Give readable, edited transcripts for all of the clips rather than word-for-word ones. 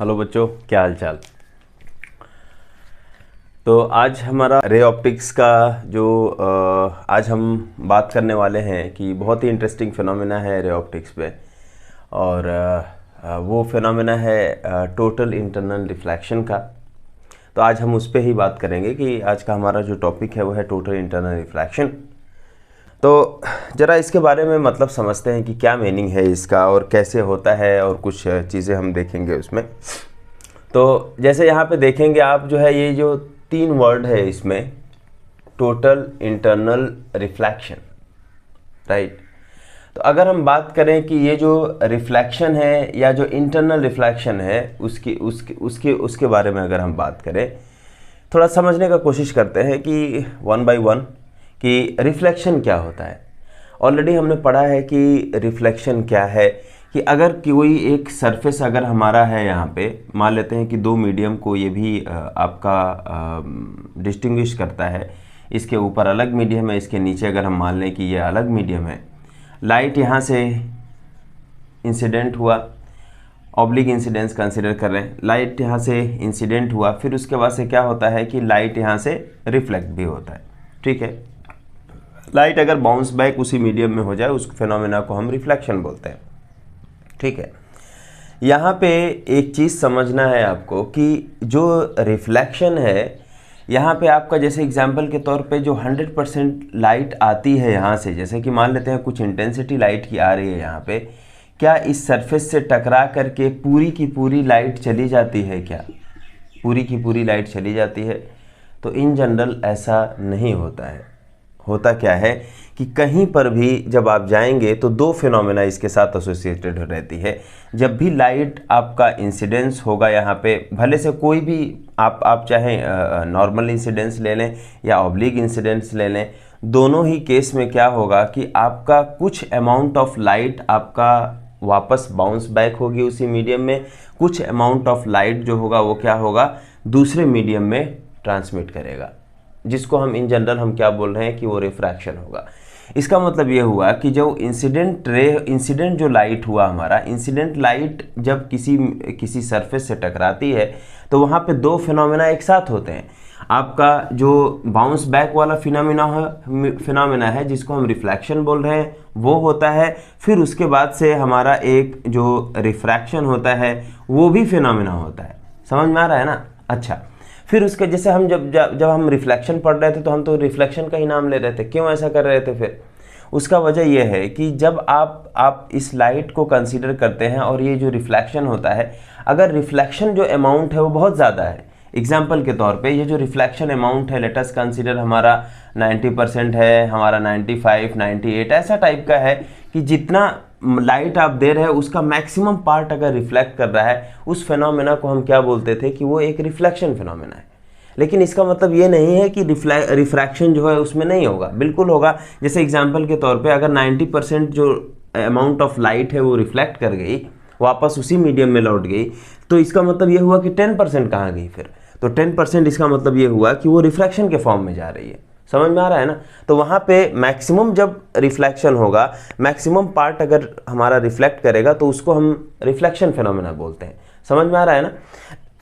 Hello बच्चों, क्या हाल चाल। तो आज हमारा रे ऑप्टिक्स का जो आज हम बात करने वाले हैं कि बहुत ही इंटरेस्टिंग फिनोमेना है रे ऑप्टिक्स पे। और वो फिनोमेना है टोटल इंटरनल रिफ्लेक्शन का। तो आज हम उस पर ही बात करेंगे कि आज का हमारा जो टॉपिक है वो है टोटल इंटरनल रिफ्लेक्शन। तो ज़रा इसके बारे में मतलब समझते हैं कि क्या मीनिंग है इसका और कैसे होता है, और कुछ चीज़ें हम देखेंगे उसमें। तो जैसे यहाँ पे देखेंगे आप, जो है ये जो तीन वर्ड है इसमें, टोटल इंटरनल रिफ्लेक्शन, राइट। तो अगर हम बात करें कि ये जो रिफ्लेक्शन है या जो इंटरनल रिफ्लेक्शन है उसकी उसके उसके उसके बारे में अगर हम बात करें, थोड़ा समझने का कोशिश करते हैं कि वन बाय वन कि रिफ्लेक्शन क्या होता है। ऑलरेडी हमने पढ़ा है कि रिफ्लेक्शन क्या है, कि अगर कोई एक सरफेस अगर हमारा है, यहाँ पे मान लेते हैं कि दो मीडियम को ये भी आपका डिस्टिंग्विश करता है। इसके ऊपर अलग मीडियम है, इसके नीचे अगर हम मान लें कि ये अलग मीडियम है। लाइट यहाँ से इंसिडेंट हुआ, ऑब्लिक इंसिडेंस कंसिडर कर रहे हैं। लाइट यहाँ से इंसिडेंट हुआ, फिर उसके बाद से क्या होता है कि लाइट यहाँ से रिफ्लेक्ट भी होता है, ठीक है। लाइट अगर बाउंस बैक उसी मीडियम में हो जाए, उस फिनोमेना को हम रिफ्लेक्शन बोलते हैं, ठीक है। यहाँ पे एक चीज़ समझना है आपको कि जो रिफ्लेक्शन है, यहाँ पे आपका जैसे एग्जांपल के तौर पे जो 100% लाइट आती है यहाँ से, जैसे कि मान लेते हैं कुछ इंटेंसिटी लाइट की आ रही है यहाँ पे, क्या इस सरफेस से टकरा करके पूरी की पूरी लाइट चली जाती है? क्या पूरी की पूरी लाइट चली जाती है? तो इन जनरल ऐसा नहीं होता है। होता क्या है कि कहीं पर भी जब आप जाएंगे तो दो फिनोमेना इसके साथ एसोसिएटेड रहती है। जब भी लाइट आपका इंसिडेंस होगा यहाँ पे, भले से कोई भी आप चाहे नॉर्मल इंसिडेंस ले लें या ऑब्लिक इंसिडेंस ले लें, दोनों ही केस में क्या होगा कि आपका कुछ अमाउंट ऑफ लाइट आपका वापस बाउंस बैक होगी उसी मीडियम में, कुछ अमाउंट ऑफ लाइट जो होगा वो क्या होगा, दूसरे मीडियम में ट्रांसमिट करेगा, जिसको हम इन जनरल हम क्या बोल रहे हैं कि वो रिफ्रैक्शन होगा। इसका मतलब ये हुआ कि जो इंसिडेंट जो लाइट हुआ हमारा, इंसिडेंट लाइट जब किसी सरफेस से टकराती है तो वहाँ पे दो फिनोमेना एक साथ होते हैं। आपका जो बाउंस बैक वाला फिनोमेना है जिसको हम रिफ्लेक्शन बोल रहे हैं वो होता है। फिर उसके बाद से हमारा एक जो रिफ्रैक्शन होता है वो भी फिनोमेना होता है। समझ में आ रहा है ना? अच्छा, फिर उसके जैसे हम जब हम रिफ्लेक्शन पढ़ रहे थे तो हम तो रिफ्लेक्शन का ही नाम ले रहे थे। क्यों ऐसा कर रहे थे? फिर उसका वजह यह है कि जब आप इस लाइट को कंसीडर करते हैं और ये जो रिफ्लेक्शन होता है, अगर रिफ्लेक्शन जो अमाउंट है वो बहुत ज़्यादा है, एग्जाम्पल के तौर पे ये जो रिफ्लेक्शन अमाउंट है, लेट अस कंसीडर हमारा 90% है, हमारा 95, 98 ऐसा टाइप का है कि जितना लाइट आप दे रहे हैं उसका मैक्सिमम पार्ट अगर रिफ्लेक्ट कर रहा है, उस फिनोमेना को हम क्या बोलते थे कि वो एक रिफ्लेक्शन फिनोमेना है। लेकिन इसका मतलब ये नहीं है कि रिफ्रैक्शन जो है उसमें नहीं होगा, बिल्कुल होगा। जैसे एग्जांपल के तौर पे अगर 90% जो अमाउंट ऑफ लाइट है वो रिफ्लेक्ट कर गई, वापस उसी मीडियम में लौट गई, तो इसका मतलब ये हुआ कि 10% कहाँ गई फिर? तो 10% इसका मतलब ये हुआ कि वो रिफ्रैक्शन के फॉर्म में जा रही है। समझ में आ रहा है ना? तो वहाँ पे मैक्सिमम जब रिफ्लेक्शन होगा, मैक्सिमम पार्ट अगर हमारा रिफ्लेक्ट करेगा तो उसको हम रिफ्लेक्शन फिनोमेना बोलते हैं। समझ में आ रहा है ना?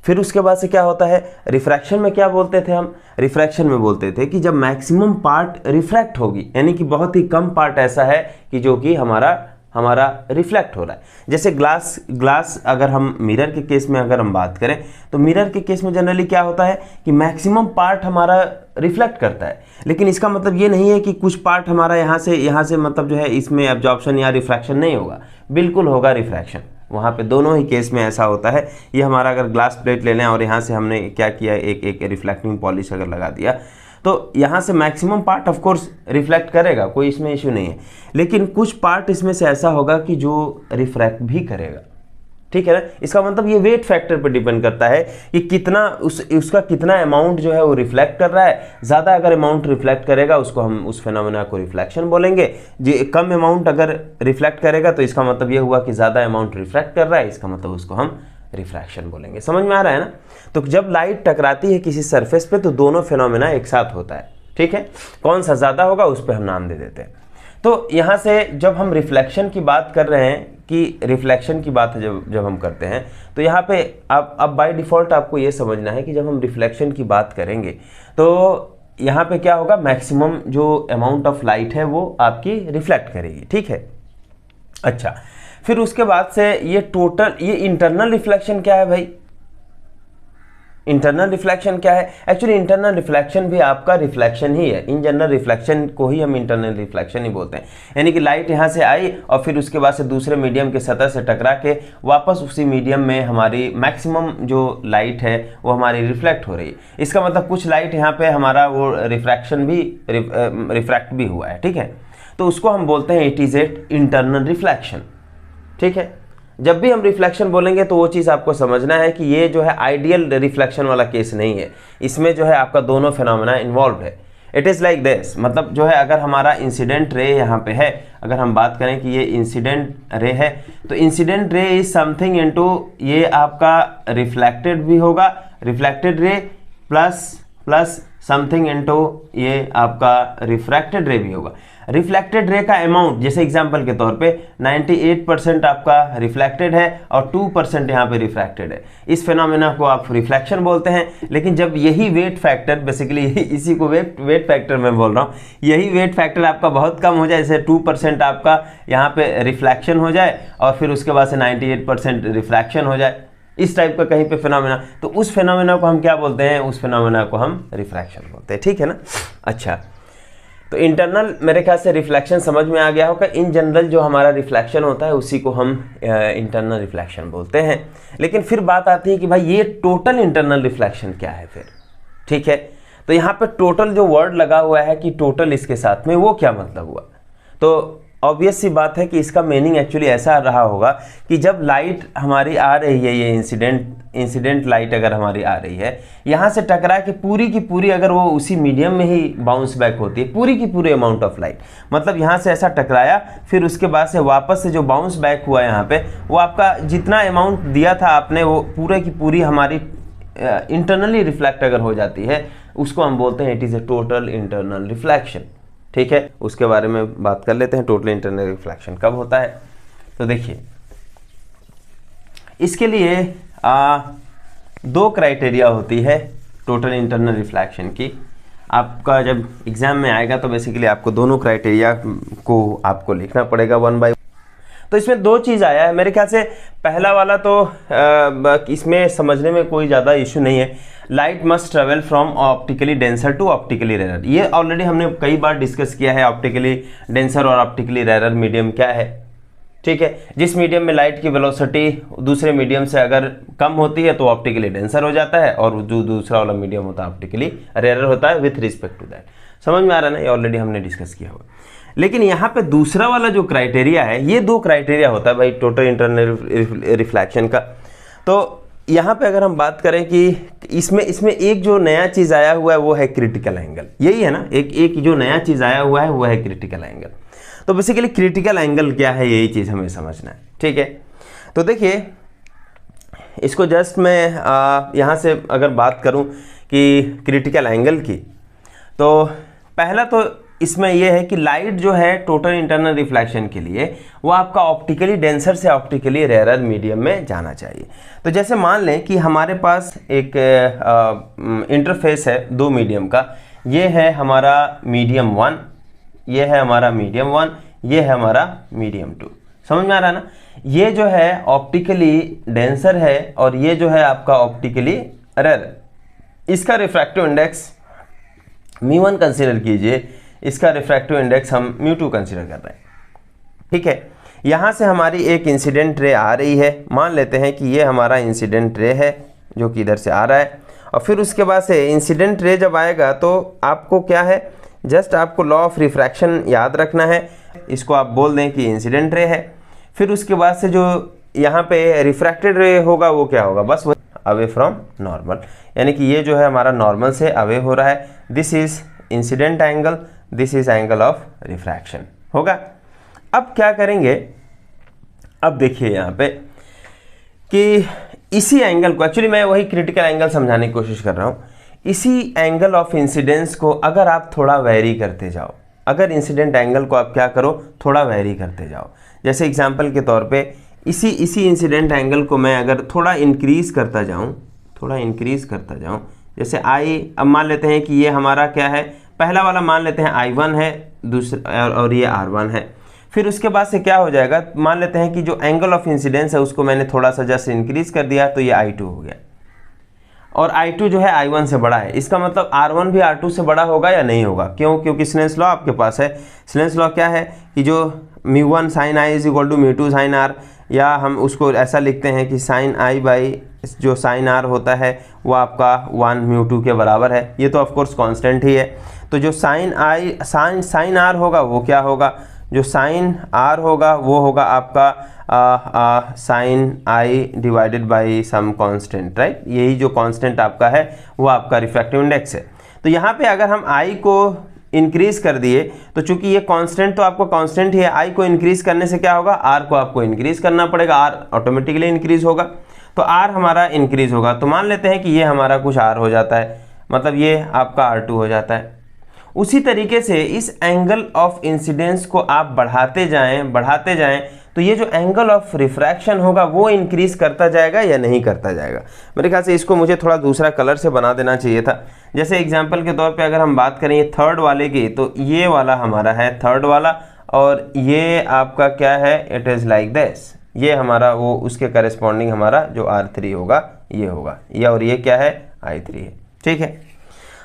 फिर उसके बाद से क्या होता है, रिफ्रैक्शन में क्या बोलते थे हम? रिफ्रैक्शन में बोलते थे कि जब मैक्सिमम पार्ट रिफ्रैक्ट होगी, यानी कि बहुत ही कम पार्ट ऐसा है कि जो कि हमारा रिफ्लेक्ट हो रहा है। जैसे ग्लास अगर हम मिरर के केस में अगर हम बात करें तो मिरर के केस में जनरली क्या होता है कि मैक्सिमम पार्ट हमारा रिफ्लेक्ट करता है। लेकिन इसका मतलब ये नहीं है कि कुछ पार्ट हमारा यहाँ से मतलब जो है इसमें एब्जॉर्प्शन या रिफ्रैक्शन नहीं होगा, बिल्कुल होगा रिफ्रैक्शन। वहाँ पे दोनों ही केस में ऐसा होता है। ये हमारा अगर ग्लास प्लेट ले लें और यहाँ से हमने क्या किया, एक रिफ्लेक्टिंग पॉलिश अगर लगा दिया, तो यहाँ से maximum part of course reflect करेगा, कोई इसमें इश्यू नहीं है। लेकिन कुछ पार्ट इसमें से ऐसा होगा कि जो रिफ्रैक्ट भी करेगा, ठीक है ना? इसका मतलब ये वेट फैक्टर पर डिपेंड करता है कि कितना उसका कितना अमाउंट जो है वो रिफ्लेक्ट कर रहा है। ज़्यादा अगर अमाउंट रिफ्लेक्ट करेगा उसको हम उस फिनोमेना को रिफ्लेक्शन बोलेंगे। जो कम अमाउंट अगर रिफ्लेक्ट करेगा तो इसका मतलब ये हुआ कि ज़्यादा अमाउंट रिफ्लेक्ट कर रहा है, इसका मतलब उसको हम रिफ्रैक्शन बोलेंगे। समझ में आ रहा है ना? तो जब लाइट टकराती है किसी सरफेस पे तो दोनों फिनोमेना एक साथ होता है, ठीक है। कौन सा ज़्यादा होगा उस पर हम नाम दे देते हैं। तो यहाँ से जब हम रिफ्लेक्शन की बात कर रहे हैं कि रिफ्लेक्शन की बात है जब हम करते हैं तो यहाँ पे अब बाय डिफ़ॉल्ट आपको ये समझना है कि जब हम रिफ्लेक्शन की बात करेंगे तो यहाँ पे क्या होगा, मैक्सिमम जो अमाउंट ऑफ लाइट है वो आपकी रिफ्लेक्ट करेगी, ठीक है। अच्छा, फिर उसके बाद से ये इंटरनल रिफ्लेक्शन क्या है भाई? इंटरनल रिफ्लेक्शन क्या है? एक्चुअली इंटरनल रिफ्लेक्शन भी आपका रिफ्लेक्शन ही है। इन जनरल रिफ्लेक्शन को ही हम इंटरनल रिफ्लेक्शन ही बोलते हैं। यानी कि लाइट यहाँ से आई और फिर उसके बाद से दूसरे मीडियम के सतह से टकरा के वापस उसी मीडियम में हमारी मैक्सिमम जो लाइट है वो हमारी रिफ्लेक्ट हो रही है। इसका मतलब कुछ लाइट यहाँ पे हमारा वो रिफ्रैक्ट भी हुआ है, ठीक है। तो उसको हम बोलते हैं it is a internal reflection, ठीक है। जब भी हम रिफ्लेक्शन बोलेंगे तो वो चीज़ आपको समझना है कि ये जो है आइडियल रिफ्लेक्शन वाला केस नहीं है, इसमें जो है आपका दोनों फिनोमेना इन्वॉल्व है। इट इज़ लाइक दिस, मतलब जो है अगर हमारा इंसिडेंट रे यहाँ पे है, अगर हम बात करें कि ये इंसिडेंट रे है तो incident ray is something into ये आपका रिफ्लेक्टेड भी होगा, reflected ray plus something into ये आपका रिफ्रैक्टेड रे भी होगा। रिफ्लेक्टेड रे का अमाउंट जैसे एग्जांपल के तौर पे 98% आपका रिफ्लेक्टेड है और 2% यहाँ पे रिफ्रैक्टेड है। इस फिनोमेना को आप रिफ्लेक्शन बोलते हैं। लेकिन जब यही वेट फैक्टर, बेसिकली इसी को वेट फैक्टर मैं बोल रहा हूँ, यही वेट फैक्टर आपका बहुत कम हो जाए, जैसे 2% आपका यहाँ पे रिफ्लेक्शन हो जाए और फिर उसके बाद से 98% रिफ्रैक्शन हो जाए, इस टाइप का कहीं पे फिनोमेना, तो उस फिनोमेना को हम क्या बोलते हैं? उस फिनोमेना को हम रिफ्रैक्शन बोलते हैं, ठीक है ना। अच्छा, तो इंटरनल मेरे ख्याल से रिफ्लेक्शन समझ में आ गया होगा। इन जनरल जो हमारा रिफ्लेक्शन होता है उसी को हम इंटरनल रिफ्लेक्शन बोलते हैं। लेकिन फिर बात आती है कि भाई ये टोटल इंटरनल रिफ्लेक्शन क्या है फिर, ठीक है। तो यहाँ पे टोटल जो वर्ड लगा हुआ है कि टोटल इसके साथ में, वो क्या मतलब हुआ? तो ऑब्वियस सी बात है कि इसका मीनिंग एक्चुअली ऐसा रहा होगा कि जब लाइट हमारी आ रही है, ये इंसिडेंट लाइट अगर हमारी आ रही है, यहाँ से टकरा के पूरी की पूरी अगर वो उसी मीडियम में ही बाउंस बैक होती है, पूरी की पूरी अमाउंट ऑफ लाइट, मतलब यहाँ से ऐसा टकराया फिर उसके बाद से वापस से जो बाउंस बैक हुआ यहाँ पे, वो आपका जितना अमाउंट दिया था आपने, वो पूरे की पूरी हमारी इंटरनली रिफ्लेक्ट अगर हो जाती है, उसको हम बोलते हैं it is a total internal reflection, ठीक है। उसके बारे में बात कर लेते हैं, टोटल इंटरनल रिफ्लेक्शन कब होता है। तो देखिए, इसके लिए 2 क्राइटेरिया होती है टोटल इंटरनल रिफ्लेक्शन की। आपका जब एग्जाम में आएगा तो बेसिकली आपको दोनों क्राइटेरिया को आपको लिखना पड़ेगा 1 बाय। तो इसमें 2 चीज़ आया है मेरे ख्याल से। पहला वाला तो इसमें समझने में कोई ज़्यादा इशू नहीं है, light must travel from optically denser to optically rarer. ये ऑलरेडी हमने कई बार डिस्कस किया है, ऑप्टिकली डेंसर और ऑप्टिकली रेयर मीडियम क्या है, ठीक है। जिस मीडियम में लाइट की वेलोसिटी दूसरे मीडियम से अगर कम होती है तो ऑप्टिकली डेंसर हो जाता है, और जो दूसरा वाला मीडियम होता है ऑप्टिकली रेयर होता है विथ रिस्पेक्ट टू दैट। समझ में आ रहा है ना, ये ऑलरेडी हमने डिस्कस किया हुआ। लेकिन यहाँ पे दूसरा वाला जो क्राइटेरिया है, ये 2 क्राइटेरिया होता है भाई टोटल इंटरनल रिफ्लेक्शन का। तो यहाँ पे अगर हम बात करें कि इसमें एक जो नया चीज़ आया हुआ है वो है क्रिटिकल एंगल, यही है ना, एक जो नया चीज़ आया हुआ है वो है क्रिटिकल एंगल। तो बेसिकली क्रिटिकल एंगल क्या है, यही चीज़ हमें समझना है, ठीक है। तो देखिए, इसको जस्ट मैं यहाँ से अगर बात करूँ कि क्रिटिकल एंगल की, तो पहला तो इसमें यह है कि लाइट जो है टोटल इंटरनल रिफ्लेक्शन के लिए वो आपका ऑप्टिकली डेंसर से ऑप्टिकली रेयर मीडियम में जाना चाहिए। तो जैसे मान लें कि हमारे पास एक इंटरफेस है 2 मीडियम का, ये है हमारा मीडियम 1, ये है हमारा मीडियम 1, ये है हमारा मीडियम 2। समझ में आ रहा है ना। ये जो है ऑप्टिकली डेंसर है और ये जो है आपका ऑप्टिकली रेयर। इसका रिफ्रैक्टिव इंडेक्स μ1 कंसिडर कीजिए, इसका रिफ्रैक्टिव इंडेक्स हम μ2 कंसिडर कर रहे हैं, ठीक है। यहाँ से हमारी एक इंसिडेंट रे आ रही है, मान लेते हैं कि ये हमारा इंसिडेंट रे है जो कि इधर से आ रहा है, और फिर उसके बाद से इंसिडेंट रे जब आएगा तो आपको क्या है, जस्ट आपको लॉ ऑफ रिफ्रैक्शन याद रखना है, इसको आप बोल दें कि इंसिडेंट रे है। फिर उसके बाद से जो यहाँ पे रिफ्रैक्टेड रे होगा वो क्या होगा, बस वो अवे फ्रॉम नॉर्मल, यानी कि ये जो है हमारा नॉर्मल से अवे हो रहा है। This is incident angle, this is angle of refraction होगा। अब क्या करेंगे, अब देखिए यहाँ पे कि इसी एंगल को, एक्चुअली मैं वही क्रिटिकल एंगल समझाने की कोशिश कर रहा हूँ, इसी एंगल ऑफ इंसिडेंस को अगर आप थोड़ा वेरी करते जाओ, अगर इंसिडेंट एंगल को आप क्या करो, थोड़ा वेरी करते जाओ। जैसे एग्जांपल के तौर पे इसी इंसिडेंट एंगल को मैं अगर थोड़ा इंक्रीज़ करता जाऊँ, जैसे अब मान लेते हैं कि ये हमारा क्या है, पहला वाला मान लेते हैं I1 है, दूसरा और ये R1 है। फिर उसके बाद से क्या हो जाएगा, मान लेते हैं कि जो एंगल ऑफ इंसिडेंस है उसको मैंने थोड़ा सा जस्ट इंक्रीज़ कर दिया, तो ये I2 हो गया, और I2 जो है I1 से बड़ा है। इसका मतलब R1 भी R2 से बड़ा होगा या नहीं होगा? क्यों? क्योंकि स्नेल्स लॉ आपके पास है। स्नेल्स लॉ क्या है कि जो μ1 sin I is equal to μ2 sin R, या हम उसको ऐसा लिखते हैं कि sin I बाई जो sin R होता है वो आपका 1 μ2 के बराबर है। ये तो ऑफकोर्स कांस्टेंट ही है। तो जो sin R होगा वो क्या होगा, जो sin R होगा वो होगा आपका sin I divided by some constant, right. यही जो कांस्टेंट आपका है वो आपका रिफ्रैक्टिव इंडेक्स है। तो यहाँ पे अगर हम I को इंक्रीज़ कर दिए, तो चूंकि ये कांस्टेंट तो आपको कांस्टेंट ही है, I को इंक्रीज़ करने से क्या होगा, R को आपको इंक्रीज़ करना पड़ेगा, R ऑटोमेटिकली इंक्रीज़ होगा, तो R हमारा इंक्रीज़ होगा। तो मान लेते हैं कि ये हमारा कुछ R हो जाता है, मतलब ये आपका R2 हो जाता है। उसी तरीके से इस एंगल ऑफ इंसिडेंस को आप बढ़ाते जाएं तो ये जो एंगल ऑफ रिफ्रैक्शन होगा वो इंक्रीज करता जाएगा या नहीं करता जाएगा। मेरे ख्याल से इसको मुझे थोड़ा दूसरा कलर से बना देना चाहिए था। जैसे एग्जांपल के तौर पे अगर हम बात करें ये थर्ड वाले की, तो ये वाला हमारा है थर्ड वाला, और ये आपका क्या है, इट इज़ लाइक दिस। ये हमारा वो उसके करेस्पॉन्डिंग हमारा जो R3 होगा ये होगा, ये और ये क्या है, I3 है, ठीक है।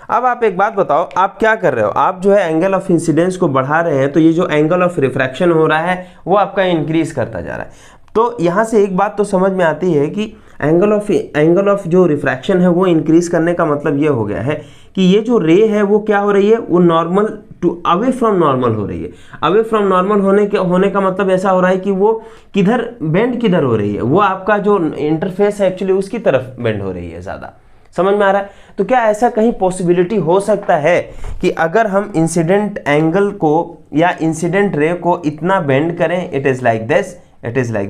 अब आप एक बात बताओ, आप क्या कर रहे हो, आप जो है एंगल ऑफ इंसिडेंस को बढ़ा रहे हैं, तो ये जो एंगल ऑफ रिफ्रैक्शन हो रहा है वो आपका इंक्रीज करता जा रहा है। तो यहाँ से एक बात तो समझ में आती है कि एंगल ऑफ जो रिफ्रैक्शन है वो इंक्रीज करने का मतलब ये हो गया है कि ये जो रे है वो क्या हो रही है, वो normal to away from normal हो रही है। अवे फ्रॉम नॉर्मल होने का मतलब ऐसा हो रहा है कि वो किधर बेंड किधर हो रही है, वो आपका जो इंटरफेस है एक्चुअली उसकी तरफ बेंड हो रही है ज़्यादा। समझ में आ रहा है? तो क्या ऐसा कहीं पॉसिबिलिटी हो सकता है कि अगर हम इंसिडेंट एंगल को या इंसिडेंट रे को इतना बेंड करें, इट इज़ लाइक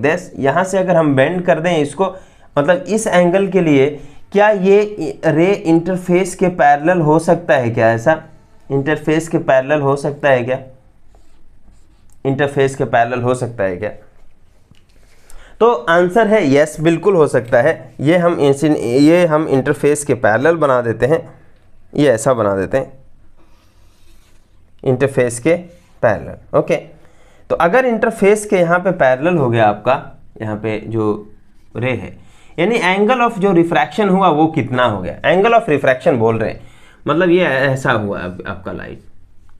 दिस, यहाँ से अगर हम बेंड कर दें इसको, मतलब इस एंगल के लिए, क्या ये रे इंटरफेस के पैरेलल हो सकता है क्या? ऐसा इंटरफेस के पैरेलल हो सकता है क्या? इंटरफेस के पैरेलल हो सकता है क्या? तो आंसर है यस, बिल्कुल हो सकता है। ये हम इंटरफेस के पैरेलल बना देते हैं, ये ऐसा बना देते हैं इंटरफेस के पैरेलल, ओके। तो अगर इंटरफेस के यहाँ पे पैरेलल हो गया आपका, यहाँ पे जो रे है, यानी एंगल ऑफ जो रिफ्रैक्शन हुआ वो कितना हो गया, एंगल ऑफ रिफ्रैक्शन बोल रहे हैं, मतलब ये ऐसा हुआ आपका लाइट।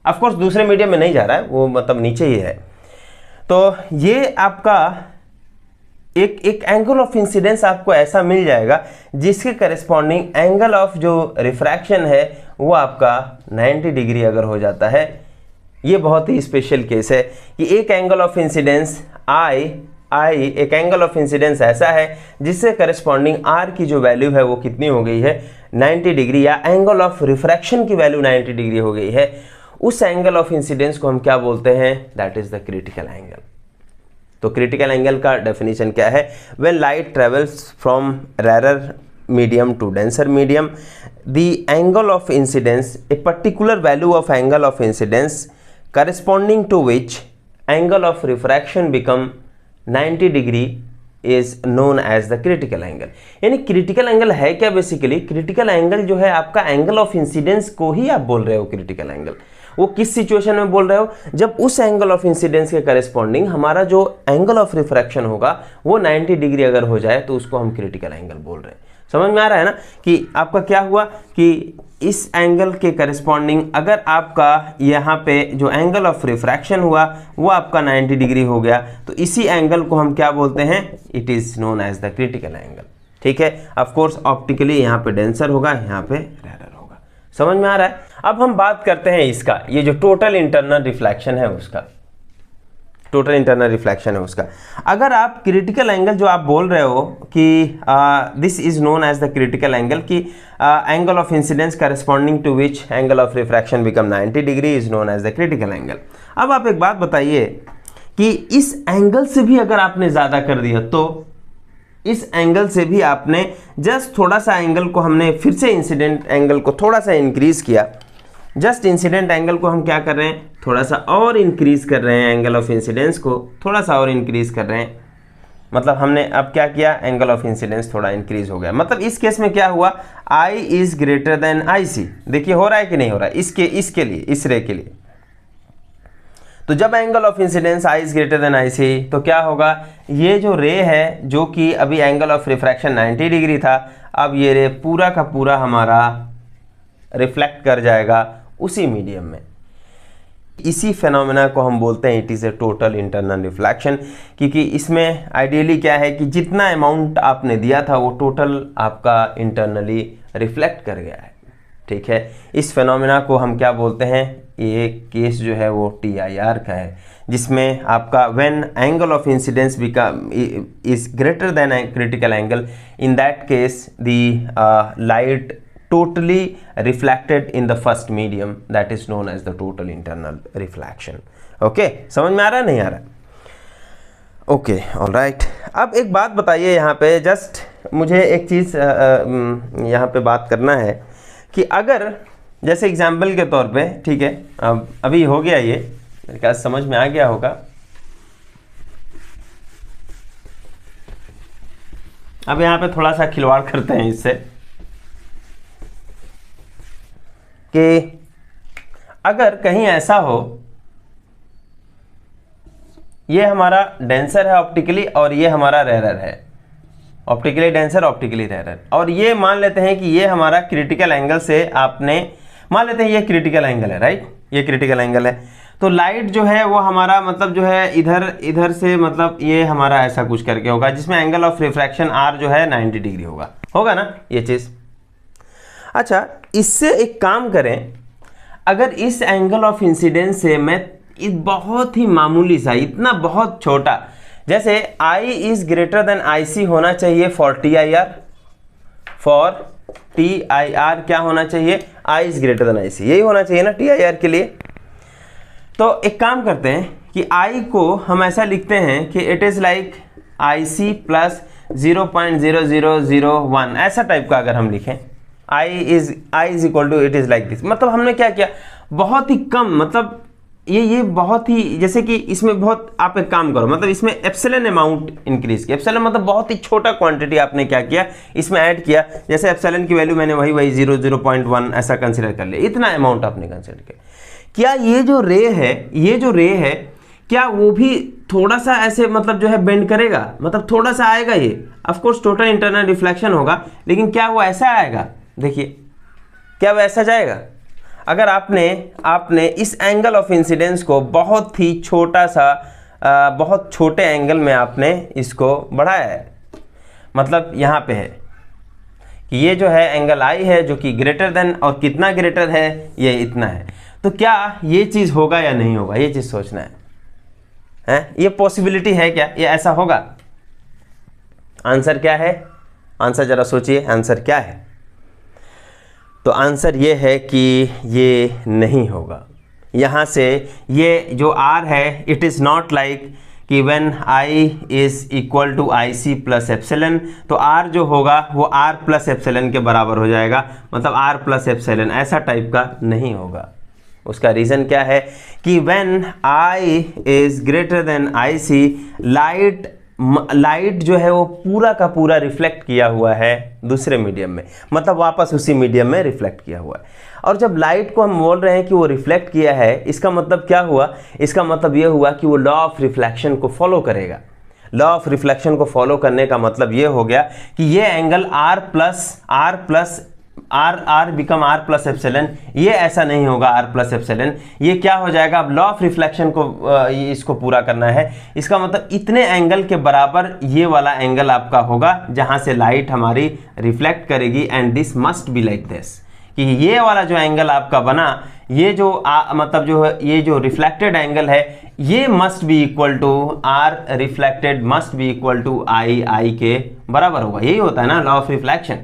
ऑफ कोर्स दूसरे मीडियम में नहीं जा रहा है वो, मतलब नीचे ही है। तो ये आपका एक एंगल ऑफ इंसिडेंस आपको ऐसा मिल जाएगा जिसके करेस्पॉन्डिंग एंगल ऑफ जो रिफ्रैक्शन है वो आपका 90 डिग्री अगर हो जाता है। ये बहुत ही स्पेशल केस है कि एक एंगल ऑफ इंसिडेंस एक एंगल ऑफ इंसिडेंस ऐसा है जिससे करेस्पॉन्डिंग R की जो वैल्यू है वो कितनी हो गई है, 90 डिग्री, या एंगल ऑफ रिफ्रैक्शन की वैल्यू 90 डिग्री हो गई है। उस एंगल ऑफ इंसिडेंस को हम क्या बोलते हैं, that is the critical angle. तो क्रिटिकल एंगल का डेफिनेशन क्या है, when light travels from rarer medium to denser medium, the angle of incidence, a particular value of angle of incidence corresponding to which angle of refraction become 90 degree is known as the critical angle। यानी critical angle है क्या, basically critical angle जो है आपका angle of incidence को ही आप बोल रहे हो क्रिटिकल एंगल। वो किस सिचुएशन में बोल रहे हो, जब उस एंगल ऑफ इंसिडेंस के करेस्पॉन्डिंग हमारा जो एंगल ऑफ रिफ्रैक्शन होगा वो 90 डिग्री अगर हो जाए तो उसको हम क्रिटिकल एंगल बोल रहे हैं। समझ में आ रहा है ना कि आपका क्या हुआ कि इस एंगल के करेस्पॉन्डिंग अगर आपका यहाँ पे जो एंगल ऑफ रिफ्रैक्शन हुआ वो आपका 90 डिग्री हो गया, तो इसी एंगल को हम क्या बोलते हैं, it is known as the critical angle. ठीक है, ऑफ कोर्स ऑप्टिकली यहाँ पे डेंसर होगा, यहाँ पे रेरर होगा। समझ में आ रहा है? अब हम बात करते हैं इसका, ये जो टोटल इंटरनल रिफ्लेक्शन है उसका, टोटल इंटरनल रिफ्लेक्शन है उसका। अगर आप क्रिटिकल एंगल जो आप बोल रहे हो कि this is known as the critical angle, कि angle of incidence corresponding to which angle of refraction become 90 degree is known as the critical angle. अब आप एक बात बताइए कि इस एंगल से भी अगर आपने ज़्यादा कर दिया, तो इस एंगल से भी आपने जस्ट थोड़ा सा एंगल को हमने फिर से इंसिडेंट एंगल को थोड़ा सा इंक्रीज किया, जस्ट इंसिडेंट एंगल को हम क्या कर रहे हैं, थोड़ा सा और इंक्रीज कर रहे हैं, एंगल ऑफ इंसिडेंस को थोड़ा सा और इंक्रीज कर रहे हैं। मतलब हमने अब क्या किया, एंगल ऑफ इंसिडेंस थोड़ा इंक्रीज हो गया। मतलब इस केस में क्या हुआ, आई इज ग्रेटर देन आई सी। देखिए हो रहा है कि नहीं हो रहा है, इसके लिए, इस रे के लिए। तो जब angle of incidence I is greater than I C तो क्या होगा, ये जो रे है जो कि अभी एंगल ऑफ रिफ्रैक्शन 90 डिग्री था, अब ये रे पूरा का पूरा हमारा रिफ्लेक्ट कर जाएगा उसी मीडियम में। इसी फेनोमेना को हम बोलते हैं it is a total internal reflection, क्योंकि इसमें आइडियली क्या है कि जितना अमाउंट आपने दिया था वो टोटल आपका इंटरनली रिफ्लेक्ट कर गया है। ठीक है, इस फेनोमेना को हम क्या बोलते हैं, ये केस जो है वो TIR का है, जिसमें आपका when angle of incidence become is greater then a critical angle, in that case the light totally reflected in the first medium, that is known as the total internal reflection. Okay, समझ में आ रहा है, नहीं आ रहा? Okay, alright. अब एक बात बताइए, यहाँ पे जस्ट मुझे एक चीज़ यहाँ पे बात करना है कि अगर जैसे एग्जाम्पल के तौर पे, ठीक है, अब अभी हो गया, ये मेरे ख्याल समझ में आ गया होगा। अब यहाँ पे थोड़ा सा खिलवाड़ करते हैं इससे कि अगर कहीं ऐसा हो, ये हमारा डेंसर है ऑप्टिकली और ये हमारा रेरर है, ऑप्टिकली डेंसर ऑप्टिकली रेरर, और ये मान लेते हैं कि ये हमारा क्रिटिकल एंगल से आपने मान लेते हैं ये क्रिटिकल एंगल है, राइट, ये क्रिटिकल एंगल है। तो लाइट जो है वो हमारा मतलब जो है इधर से मतलब ये हमारा ऐसा कुछ करके होगा, जिसमें एंगल ऑफ रिफ्रैक्शन R जो है 90 डिग्री होगा ना ये चीज़। अच्छा, इससे एक काम करें, अगर इस एंगल ऑफ इंसिडेंस से मैं इस बहुत ही मामूली सा, इतना बहुत छोटा, जैसे I is greater then IC होना चाहिए फॉर TIR, क्या होना चाहिए, I is greater then IC, यही होना चाहिए ना TIR के लिए। तो एक काम करते हैं कि I को हम ऐसा लिखते हैं कि it is like IC plus 0.0001, ऐसा टाइप का अगर हम लिखें, I is equal to it is like this। मतलब हमने क्या किया, बहुत ही कम, मतलब ये बहुत ही, जैसे कि इसमें बहुत, आप एक काम करो, मतलब इसमें एप्सिलॉन अमाउंट इंक्रीज किया। एप्सिलॉन मतलब बहुत ही छोटा क्वांटिटी आपने क्या किया, इसमें ऐड किया। जैसे एप्सिलॉन की वैल्यू मैंने वही 0.1 ऐसा कंसिडर कर लिया, इतना अमाउंट आपने कंसिडर किया। क्या ये जो रे है क्या वो भी थोड़ा सा ऐसे मतलब जो है बेंड करेगा, मतलब थोड़ा सा आएगा ये, of course total internal reflection होगा, लेकिन क्या वो ऐसा आएगा, देखिए क्या वो ऐसा जाएगा। अगर आपने इस एंगल ऑफ इंसिडेंस को बहुत ही छोटा सा, बहुत छोटे एंगल में आपने इसको बढ़ाया है, मतलब यहाँ पे है कि ये जो है एंगल I है जो कि ग्रेटर देन, और कितना ग्रेटर है, ये इतना है, तो क्या ये चीज़ होगा या नहीं होगा, ये चीज़ सोचना है, ये पॉसिबिलिटी है क्या, ये ऐसा होगा? आंसर क्या है, आंसर जरा सोचिए, आंसर क्या है? तो आंसर ये है कि ये नहीं होगा। यहाँ से ये जो R है, इट इज़ नॉट लाइक कि when I is equal to IC plus epsilon, तो R जो होगा वो R प्लस एप्सिलॉन के बराबर हो जाएगा, मतलब R प्लस एप्सिलॉन, ऐसा टाइप का नहीं होगा। उसका रीज़न क्या है कि when I is greater than IC, light जो है वो पूरा का पूरा रिफ्लेक्ट किया हुआ है दूसरे मीडियम में, मतलब वापस उसी मीडियम में रिफ्लेक्ट किया हुआ है। और जब लाइट को हम बोल रहे हैं कि वो रिफ्लेक्ट किया है, इसका मतलब क्या हुआ, इसका मतलब ये हुआ कि वो लॉ ऑफ रिफ्लेक्शन को फॉलो करेगा। लॉ ऑफ रिफ्लेक्शन को फॉलो करने का मतलब ये हो गया कि ये angle R become R plus epsilon, ये ऐसा नहीं होगा R प्लस एप्सिलॉन, ये क्या हो जाएगा, अब लॉ ऑफ रिफ्लेक्शन को इसको पूरा करना है, इसका मतलब इतने एंगल के बराबर ये वाला एंगल आपका होगा जहां से लाइट हमारी रिफ्लेक्ट करेगी, and this must be like this, कि ये वाला जो एंगल आपका बना, ये जो मतलब जो है, ये जो रिफ्लेक्टेड एंगल है, ये must be equal to R reflected must be equal to I के बराबर होगा। यही होता है ना लॉ ऑफ रिफ्लेक्शन।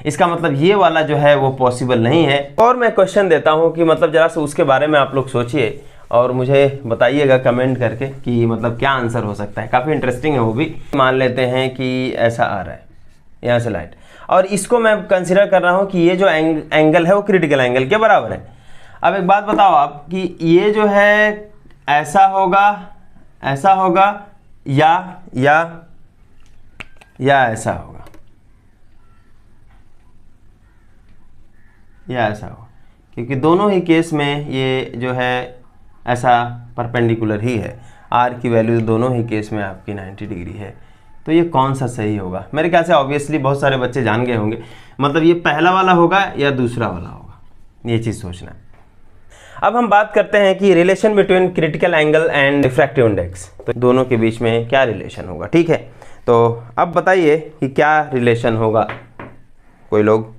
इसका मतलब ये वाला जो है वो पॉसिबल नहीं है। और मैं क्वेश्चन देता हूँ कि मतलब जरा सा उसके बारे में आप लोग सोचिए और मुझे बताइएगा कमेंट करके कि मतलब क्या आंसर हो सकता है। काफ़ी इंटरेस्टिंग है वो भी। मान लेते हैं कि ऐसा आ रहा है यहाँ से लाइट, और इसको मैं कंसिडर कर रहा हूँ कि ये जो एंगल है वो क्रिटिकल एंगल के बराबर है। अब एक बात बताओ आप कि ये जो है ऐसा होगा या ऐसा होगा या ऐसा होगा, क्योंकि दोनों ही केस में ये जो है ऐसा परपेंडिकुलर ही है। आर की वैल्यू दोनों ही केस में आपकी 90 डिग्री है। तो ये कौन सा सही होगा? मेरे ख्याल से ऑब्वियसली बहुत सारे बच्चे जान गए होंगे, मतलब ये पहला वाला होगा या दूसरा वाला होगा, ये चीज़ सोचना है। अब हम बात करते हैं कि relation between critical angle and refractive index, तो दोनों के बीच में क्या रिलेशन होगा, ठीक है। तो अब बताइए कि क्या रिलेशन होगा कोई लोग।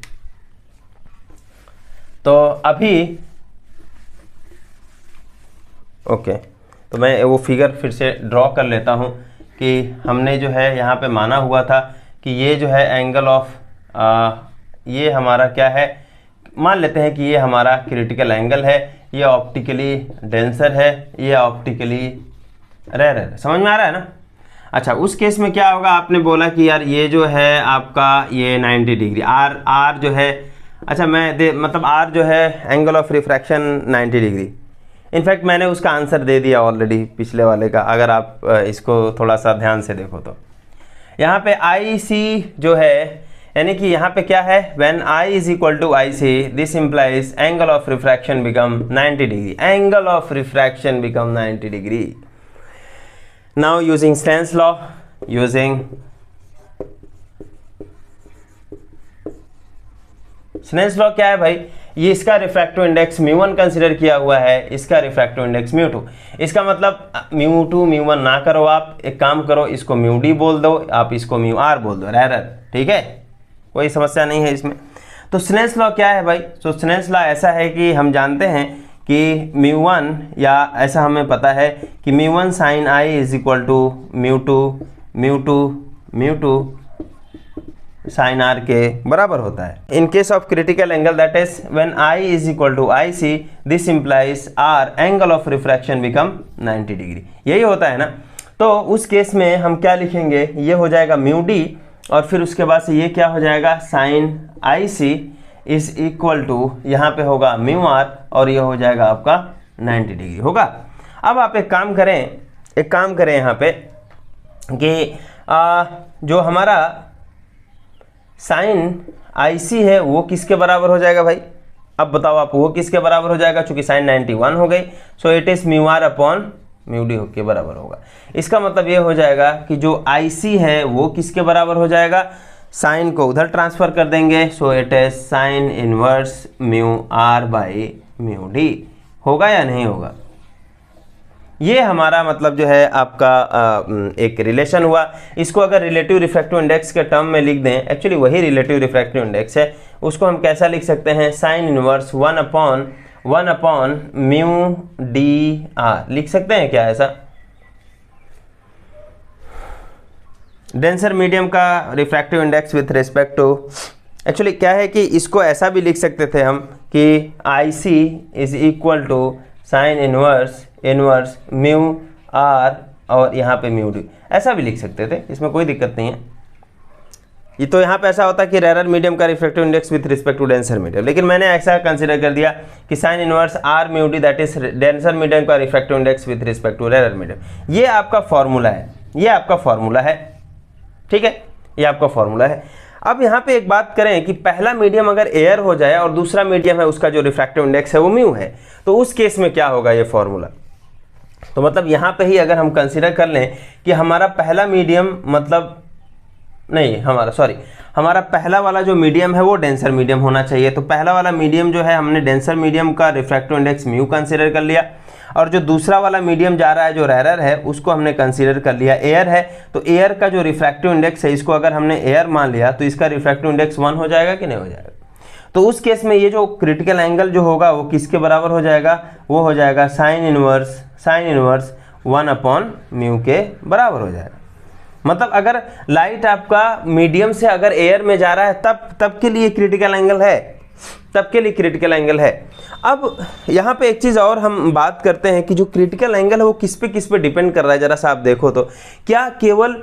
तो अभी ओके, तो मैं वो फिगर फिर से ड्रॉ कर लेता हूँ कि हमने जो है यहाँ पे माना हुआ था कि ये जो है एंगल ऑफ ये हमारा क्या है, मान लेते हैं कि ये हमारा क्रिटिकल एंगल है, ये ऑप्टिकली डेंसर है, ये ऑप्टिकली रेयर। समझ में आ रहा है ना? अच्छा, उस केस में क्या होगा, आपने बोला कि यार ये जो है आपका ये 90 डिग्री आर जो है, अच्छा मतलब आर जो है angle of refraction 90 degree. In fact मैंने उसका आंसर दे दिया ऑलरेडी पिछले वाले का, अगर आप इसको थोड़ा सा ध्यान से देखो तो यहाँ पे आई सी जो है, यानी कि यहाँ पे क्या है, when I is equal to I C this implies angle of refraction become 90 degree, angle of refraction become 90 degree. Now using Snell's law, Snell's law क्या है भाई, ये इसका रिफ्रैक्टिव इंडेक्स μ1 कंसिडर किया हुआ है, इसका रिफ्रैक्टिव इंडेक्स μ2। इसका मतलब μ2 μ1 ना करो, आप एक काम करो, इसको μd बोल दो, आप इसको μr बोल दो, रेयर, ठीक है, कोई समस्या नहीं है इसमें। तो स्नेल्स लॉ क्या है भाई? तो स्नेल्स लॉ ऐसा है कि हम जानते हैं कि μ1, या ऐसा हमें पता है कि μ1 sin I is equal to μ2 sin R के बराबर होता है। In case of critical angle that is when I is equal to I C this implies R angle of refraction become 90 degree, यही होता है ना। तो उस केस में हम क्या लिखेंगे, ये हो जाएगा μd और फिर उसके बाद से ये क्या हो जाएगा, sine I C is equal to यहाँ पे होगा μr और ये हो जाएगा आपका 90 डिग्री होगा। अब आप एक काम करें यहाँ पे कि जो हमारा साइन आई सी है वो किसके बराबर हो जाएगा भाई? अब बताओ आप, वो किसके बराबर हो जाएगा? चूंकि साइन 91 हो गई, so it is μr upon μd के बराबर होगा। इसका मतलब ये हो जाएगा कि जो IC है वो किसके बराबर हो जाएगा, साइन को उधर ट्रांसफर कर देंगे, so it is sine inverse μr by μd। होगा या नहीं होगा? ये हमारा मतलब जो है आपका एक रिलेशन हुआ। इसको अगर रिलेटिव रिफ्रैक्टिव इंडेक्स के टर्म में लिख दें, एक्चुअली वही रिलेटिव रिफ्रैक्टिव इंडेक्स है, उसको हम कैसा लिख सकते हैं, sine inverse 1 upon mu D R लिख सकते हैं क्या ऐसा? डेंसर मीडियम का refractive index with respect to, actually क्या है कि इसको ऐसा भी लिख सकते थे हम कि I C is equal to sine inverse mu R और यहाँ पे म्यू डी, ऐसा भी लिख सकते थे, इसमें कोई दिक्कत नहीं है। ये तो यहाँ पे ऐसा होता है कि रेयर मीडियम का refractive index with respect to denser medium, लेकिन मैंने ऐसा कंसीडर कर दिया कि sine inverse R mu D that is denser medium का refractive index with respect to rare medium. ये आपका फॉर्मूला है, ठीक है, ये आपका फॉर्मूला है। अब यहाँ पे एक बात करें कि पहला मीडियम अगर एयर हो जाए और दूसरा मीडियम है उसका जो रिफ्रैक्टिव इंडेक्स है वो म्यू है, तो उस केस में क्या होगा ये फॉर्मूला? तो मतलब यहाँ पे ही अगर हम कंसीडर कर लें कि हमारा पहला मीडियम हमारा पहला वाला जो मीडियम है वो डेंसर मीडियम होना चाहिए। तो पहला वाला मीडियम जो है हमने डेंसर मीडियम का रिफ्रैक्टिव इंडेक्स म्यू कंसीडर कर लिया, और जो दूसरा वाला मीडियम जा रहा है जो रेयर है उसको हमने कंसीडर कर लिया एयर है। तो एयर का जो रिफ्रैक्टिव इंडेक्स है इसको अगर हमने एयर मान लिया तो इसका रिफ्रैक्टिव इंडेक्स 1 हो जाएगा कि नहीं हो जाएगा? तो उस केस में ये जो क्रिटिकल एंगल जो होगा वो किसके बराबर हो जाएगा? वो हो जाएगा साइन इनवर्स 1 अपॉन म्यू के बराबर हो जाएगा। मतलब अगर लाइट आपका मीडियम से अगर एयर में जा रहा है तब के लिए क्रिटिकल एंगल है, अब यहाँ पे एक चीज़ और हम बात करते हैं कि जो क्रिटिकल एंगल है वो किस पे डिपेंड कर रहा है, जरा सा आप देखो तो क्या केवल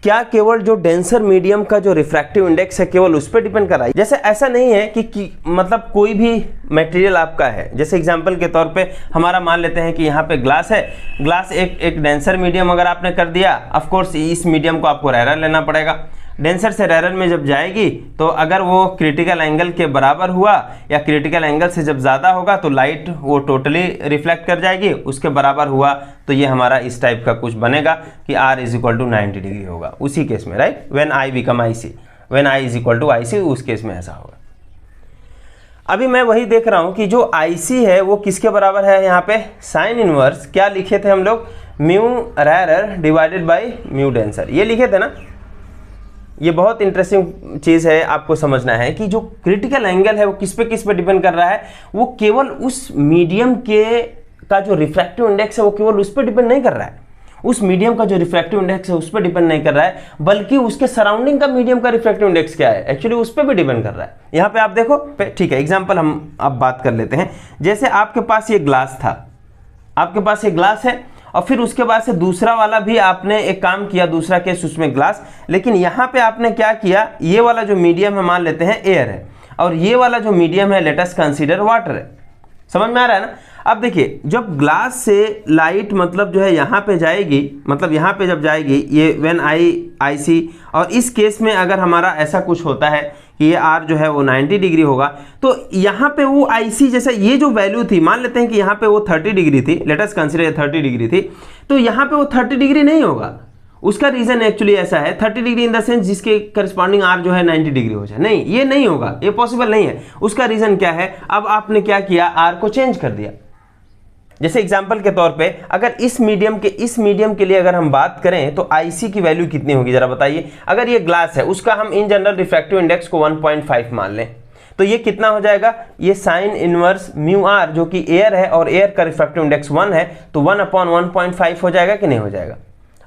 क्या केवल जो डेंसर मीडियम का जो रिफ्रैक्टिव इंडेक्स है केवल उस पर डिपेंड कर रहा है? जैसे ऐसा नहीं है कि मतलब कोई भी मटेरियल आपका है, जैसे एग्जांपल के तौर पे हमारा मान लेते हैं कि यहाँ पे ग्लास है, ग्लास एक डेंसर मीडियम अगर आपने कर दिया, ऑफ कोर्स इस मीडियम को आपको रेरर लेना पड़ेगा। डेंसर से रेरर में जब जाएगी तो अगर वो क्रिटिकल एंगल के बराबर हुआ या क्रिटिकल एंगल से जब ज़्यादा होगा तो लाइट वो टोटली रिफ्लेक्ट कर जाएगी, उसके बराबर हुआ तो ये हमारा इस टाइप का कुछ बनेगा कि R is equal to 90 degree होगा उसी केस में, right, when I become IC, when I is equal to IC, उस केस में ऐसा होगा। अभी मैं वही देख रहा हूँ कि जो IC है वो किसके बराबर है, यहाँ पे साइन इनवर्स क्या लिखे थे हम लोग, mu rarer divided by mu denser, ये लिखे थे ना। ये बहुत इंटरेस्टिंग चीज़ है, आपको समझना है कि जो क्रिटिकल एंगल है वो किस पे डिपेंड कर रहा है, वो केवल उस मीडियम के का जो रिफ्रैक्टिव इंडेक्स है वो केवल उस पर डिपेंड नहीं कर रहा है, उस मीडियम का जो रिफ्रैक्टिव इंडेक्स है उस पर डिपेंड नहीं कर रहा है, बल्कि उसके सराउंडिंग का मीडियम का रिफ्रैक्टिव इंडेक्स क्या है एक्चुअली उस पर भी डिपेंड कर रहा है। यहाँ पे आप देखो, ठीक है, एग्जाम्पल हम अब बात कर लेते हैं। जैसे आपके पास ये ग्लास था, आपके पास ये ग्लास है और फिर उसके बाद से दूसरा वाला भी आपने एक काम किया, दूसरा केस उसमें ग्लास, लेकिन यहाँ पे आपने क्या किया, ये वाला जो मीडियम है मान लेते हैं एयर है और ये वाला जो मीडियम है लेट अस कंसीडर वाटर है। समझ में आ रहा है ना? अब देखिए जब ग्लास से लाइट मतलब जो है यहाँ पे जाएगी, मतलब यहाँ पे जब जाएगी ये व्हेन आई सी, और इस केस में अगर हमारा ऐसा कुछ होता है कि ये R जो है वो 90 डिग्री होगा, तो यहाँ पे वो IC जैसा ये जो वैल्यू थी, मान लेते हैं कि यहाँ पे वो 30 डिग्री थी, लेट अस कंसीडर 30 डिग्री थी, तो यहाँ पे वो 30 डिग्री नहीं होगा। उसका रीजन एक्चुअली ऐसा है, 30 डिग्री इन द सेंस जिसके करस्पॉन्डिंग R जो है 90 डिग्री हो जाए, नहीं, ये नहीं होगा, ये पॉसिबल नहीं है। उसका रीजन क्या है, अब आपने क्या किया, R को चेंज कर दिया। जैसे एग्जाम्पल के तौर पे अगर इस मीडियम के लिए अगर हम बात करें तो IC की वैल्यू कितनी होगी जरा बताइए। अगर ये ग्लास है उसका हम इन जनरल रिफ्रैक्टिव इंडेक्स को 1.5 मान लें तो ये कितना हो जाएगा, ये साइन इनवर्स म्यू R जो कि एयर है और एयर का रिफ्रैक्टिव इंडेक्स 1 है, तो 1/1.5 हो जाएगा कि नहीं हो जाएगा।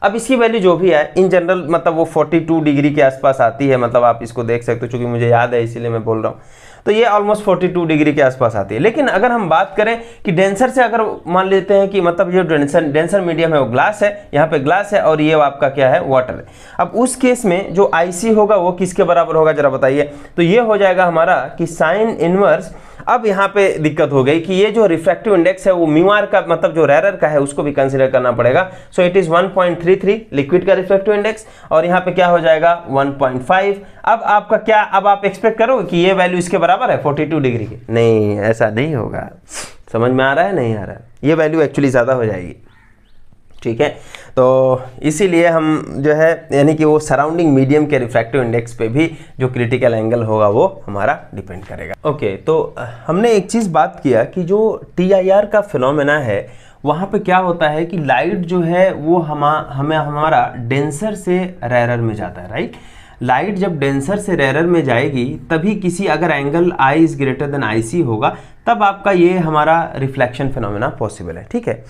अब इसकी वैल्यू जो भी है इन जनरल मतलब वो 42 डिग्री के आसपास आती है, मतलब आप इसको देख सकते हो, चूंकि मुझे याद है इसीलिए मैं बोल रहा हूँ, तो ये ऑलमोस्ट 42 डिग्री के आसपास आती है। लेकिन अगर हम बात करें कि डेंसर से अगर मान लेते हैं कि मतलब ये डेंसर मीडियम है वो ग्लास है, यहाँ पे ग्लास है और ये आपका क्या है, वाटर है। अब उस केस में जो IC होगा वो किसके बराबर होगा जरा बताइए, तो ये हो जाएगा हमारा कि साइन इनवर्स। अब यहाँ पे दिक्कत हो गई कि ये जो रिफ्रैक्टिव इंडेक्स है वो म्यू R का मतलब जो रेरर का है उसको भी कंसीडर करना पड़ेगा। सो इट इज 1.33 लिक्विड का रिफ्रैक्टिव इंडेक्स और यहाँ पे क्या हो जाएगा 1.5। अब आपका क्या, अब आप एक्सपेक्ट करोगे कि ये वैल्यू इसके बराबर है 42 डिग्री की, नहीं, ऐसा नहीं होगा। समझ में आ रहा है, नहीं आ रहा है, ये वैल्यू एक्चुअली ज़्यादा हो जाएगी, ठीक है। तो इसीलिए हम जो है यानी कि वो सराउंडिंग मीडियम के रिफ्रैक्टिव इंडेक्स पे भी जो क्रिटिकल एंगल होगा वो हमारा डिपेंड करेगा। ओके, तो हमने एक चीज़ बात किया कि जो TIR का फिनोमेना है वहाँ पे क्या होता है कि लाइट जो है वो हमें हमारा डेंसर से रेरर में जाता है, राइट। लाइट जब डेंसर से रेरर में जाएगी तभी किसी अगर angle I is greater then IC होगा तब आपका ये हमारा रिफ्लेक्शन फिनोमेना पॉसिबल है, ठीक है।